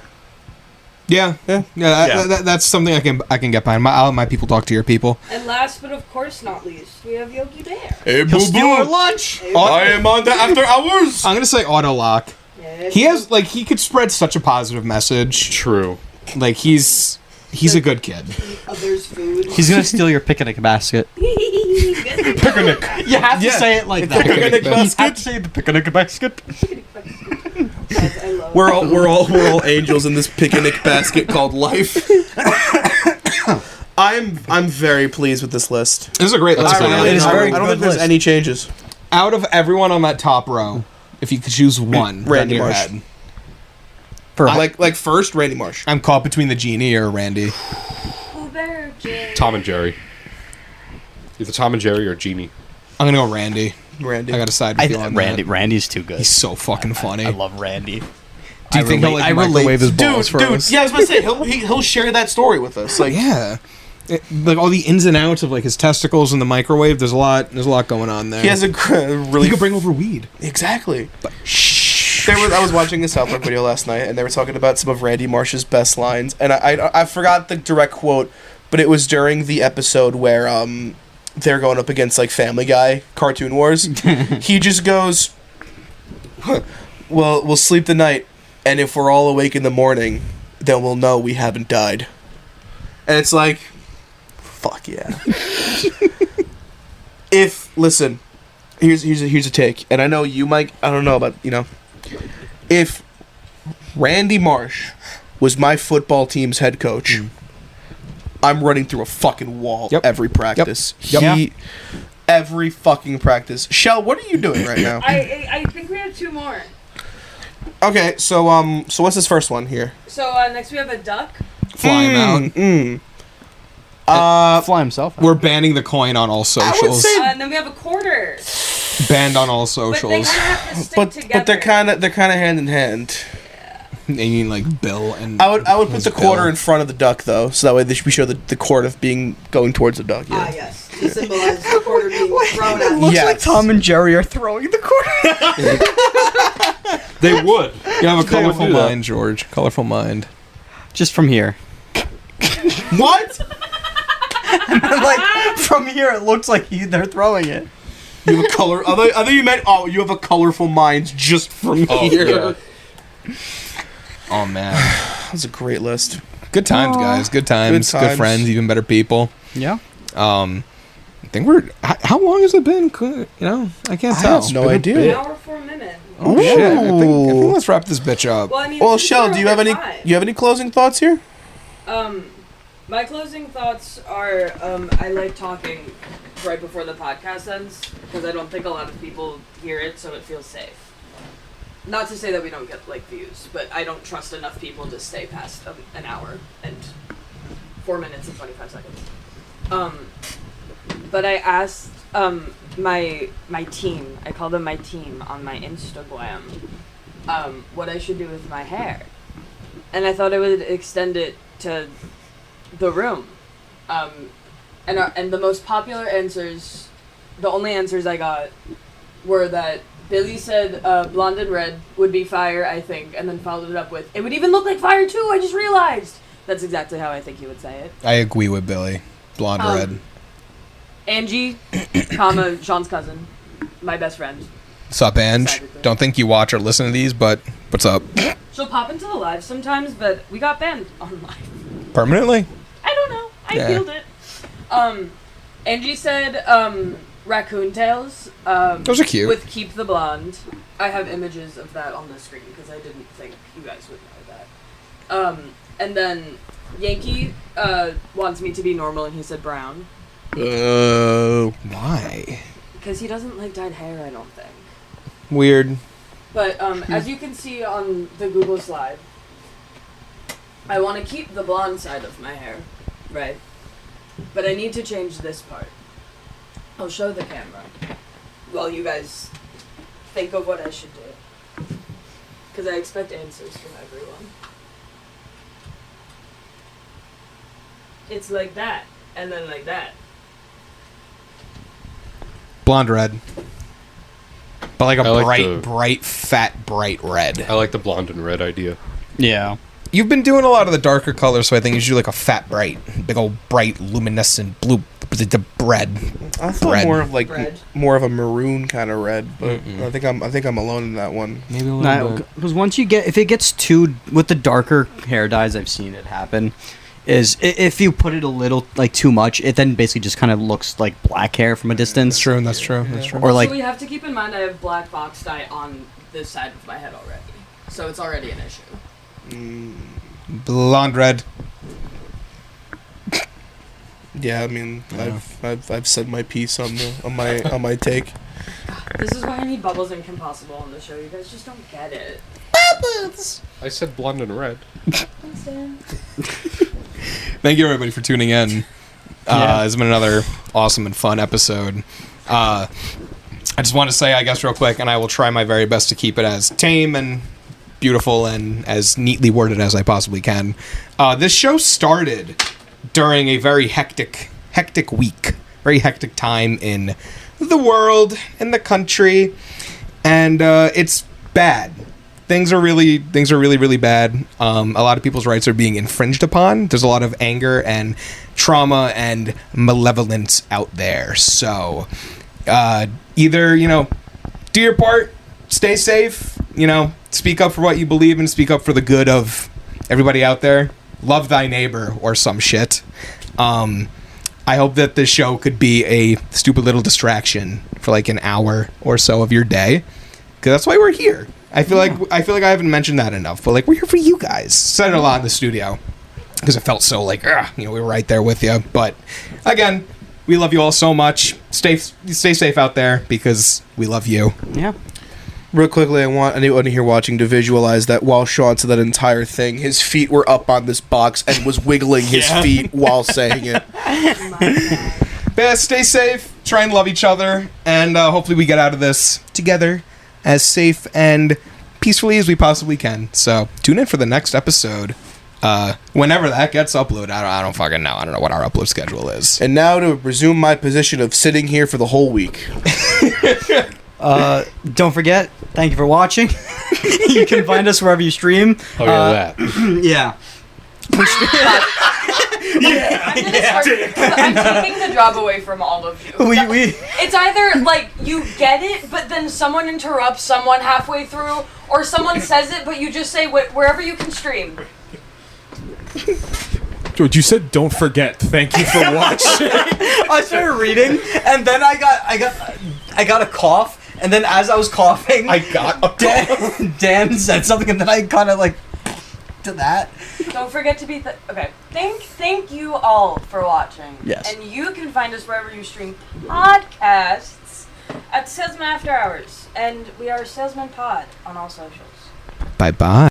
Yeah. That's something I can get behind. I'll let my people talk to your people. And last but of course not least, we have Yogi Bear. Hey, he'll steal our lunch. I am on the after hours. I'm gonna say autolock. Yeah, He has he could spread such a positive message. True. Like he's a good kid. others' food. He's gonna steal your picnic basket. Picnic. You have to say it like that. Picnic You have basket. to say the picnic basket. Guys, I love We're all angels in this picnic basket called life. I'm very pleased with this list. This is a great list. I really It is am. very I don't good think there's list. any changes. Out of everyone on that top row, if you could choose one, Randy gun to your Marsh. head, Like first, Randy Marsh. I'm caught between the genie or Randy. Virgin. Tom and Jerry. Either Tom and Jerry or Genie. I'm gonna go Randy. Randy. I gotta side with you on that. Randy's too good. He's so fucking funny. I love Randy. Do you think he'll like microwave his balls for us? Yeah, I was about to say he'll share that story with us. Like, Yeah. Like all the ins and outs of like his testicles in the microwave. There's a lot going on there. he has a really He could bring over weed. exactly. I was watching a South Park video last night, and they were talking about some of Randy Marsh's best lines, and I forgot the direct quote, but it was during the episode where they're going up against like Family Guy Cartoon Wars. He just goes, "Well, we'll sleep the night, and if we're all awake in the morning, then we'll know we haven't died." And it's like, fuck yeah. Listen, here's a take, and I know you, Mike. I don't know about if Randy Marsh was my football team's head coach, I'm running through a fucking wall every practice. Yep. Every fucking practice. Shell, what are you doing right now? I think we have two more. Okay, so what's this first one here? So next we have a duck. Fly him out. Fly himself. We're banning the coin on all socials. say- And then we have a quarter. Banned on all But they socials. kind of have to stick But together. they're kind of hand in hand. You mean like Bill and I would put Who's the quarter Bill? in front of the duck though, so that way we show the quarter of going towards the duck. Yeah. yes. To symbolize the quarter being thrown at Looks Yes. like Tom and Jerry are throwing the quarter. They would. You have a colorful do that. mind, George. Colorful mind. Just from here. What? Like from here, it looks like they're throwing it. You have a color. I thought you meant. Oh, you have a colorful mind just from here. Yeah. Oh man. That's a great list. Good times, guys. Good times. Good Good times. friends. Even better people. Yeah. I think we're. How long has it been? I can't tell. have no an idea. hour for a minute. Oh shit! I think let's wrap this bitch up. Well, I mean, Well, since Shell, we're do you have over any? time, You have any closing thoughts here? My closing thoughts are I like talking right before the podcast ends because I don't think a lot of people hear it, so it feels safe. Not to say that we don't get like views, but I don't trust enough people to stay past an hour and 4 minutes and 25 seconds. But I asked my team, I call them my team on my Instagram, what I should do with my hair. And I thought I would extend it to the room. And the most popular answers, the only answers I got were that Billy said blonde and red would be fire, I think, and then followed it up with, it would even look like fire too, I just realized. That's exactly how I think he would say it. I agree with Billy. Blonde red. Angie, comma, Sean's cousin, my best friend. What's up, Ange? Decidedly. Don't think you watch or listen to these, but what's up? She'll pop into the live sometimes, but we got banned on live. Permanently? I don't know. I Yeah. peeled it. Angie said raccoon tails. Those are cute. With Keep the Blonde. I have images of that on the screen because I didn't think you guys would know that. And then Yankee wants me to be normal, and he said brown. Why? Because he doesn't like dyed hair, I don't think. Weird. But as you can see on the Google slide, I want to keep the blonde side of my hair, right? But I need to change this part. I'll show the camera while you guys think of what I should do. Because I expect answers from everyone. It's like that, and then like that. Blonde red. But like a I like bright, bright, fat, bright red. I like the blonde and red idea. Yeah. You've been doing a lot of the darker colors, so I think you should do like a fat, bright, big old bright, luminescent blue, the red. I thought Red. more of like Red. more of a maroon kind of red, but I think I'm alone in that one. Maybe a little Because once you get, if it gets too, with the darker hair dyes, I've seen it happen, is if you put it a little, like, too much, it then basically just kind of looks like black hair from a distance. That's true. That's true. That's true. Or like, So we have to keep in mind I have black box dye on this side of my head already. So it's already an issue. Blonde red. Yeah, I mean, I've said my piece on my take. This is why I need Bubbles and Kim Possible on the show. You guys just don't get it. I said blonde and red. Thanks, Dan. Thank you, everybody, for tuning in. It's been another awesome and fun episode. I just want to say, I guess, real quick, and I will try my very best to keep it as tame and beautiful and as neatly worded as I possibly can. This show started during a very hectic week, very hectic time in the world, in the country, and it's bad. Things are really, really bad. A lot of people's rights are being infringed upon. There's a lot of anger and trauma and malevolence out there. So, either, do your part, stay safe, speak up for what you believe and speak up for the good of everybody out there. Love thy neighbor or some shit. I hope that this show could be a stupid little distraction for like an hour or so of your day, because that's why we're here. I feel like I haven't mentioned that enough, but like, we're here for you guys. Said it a lot in the studio because it felt so like, we were right there with you. But again, we love you all so much. Stay safe out there because we love you. yeah. Real quickly, I want anyone here watching to visualize that while Sean said that entire thing, his feet were up on this box and was wiggling his feet while saying it. But yeah, stay safe. Try and love each other, and hopefully we get out of this together as safe and peacefully as we possibly can. So tune in for the next episode. Whenever that gets uploaded, I don't fucking know. I don't know what our upload schedule is. And now to resume my position of sitting here for the whole week. Don't forget, thank you for watching. You can find us wherever you stream. Oh, yeah, that. Yeah. I'm taking the job away from all of you. It's either like you get it, but then someone interrupts someone halfway through, or someone says it, but you just say wherever you can stream. Dude, you said don't forget. Thank you for watching. I started reading, and then I got a cough, and then as I was coughing, I got a Dan said something, and then I kind of like to that. Don't forget to be okay. Thank you all for watching. Yes. And you can find us wherever you stream podcasts at Salesmen After Hours, and we are Salesman Pod on all socials. Bye-bye.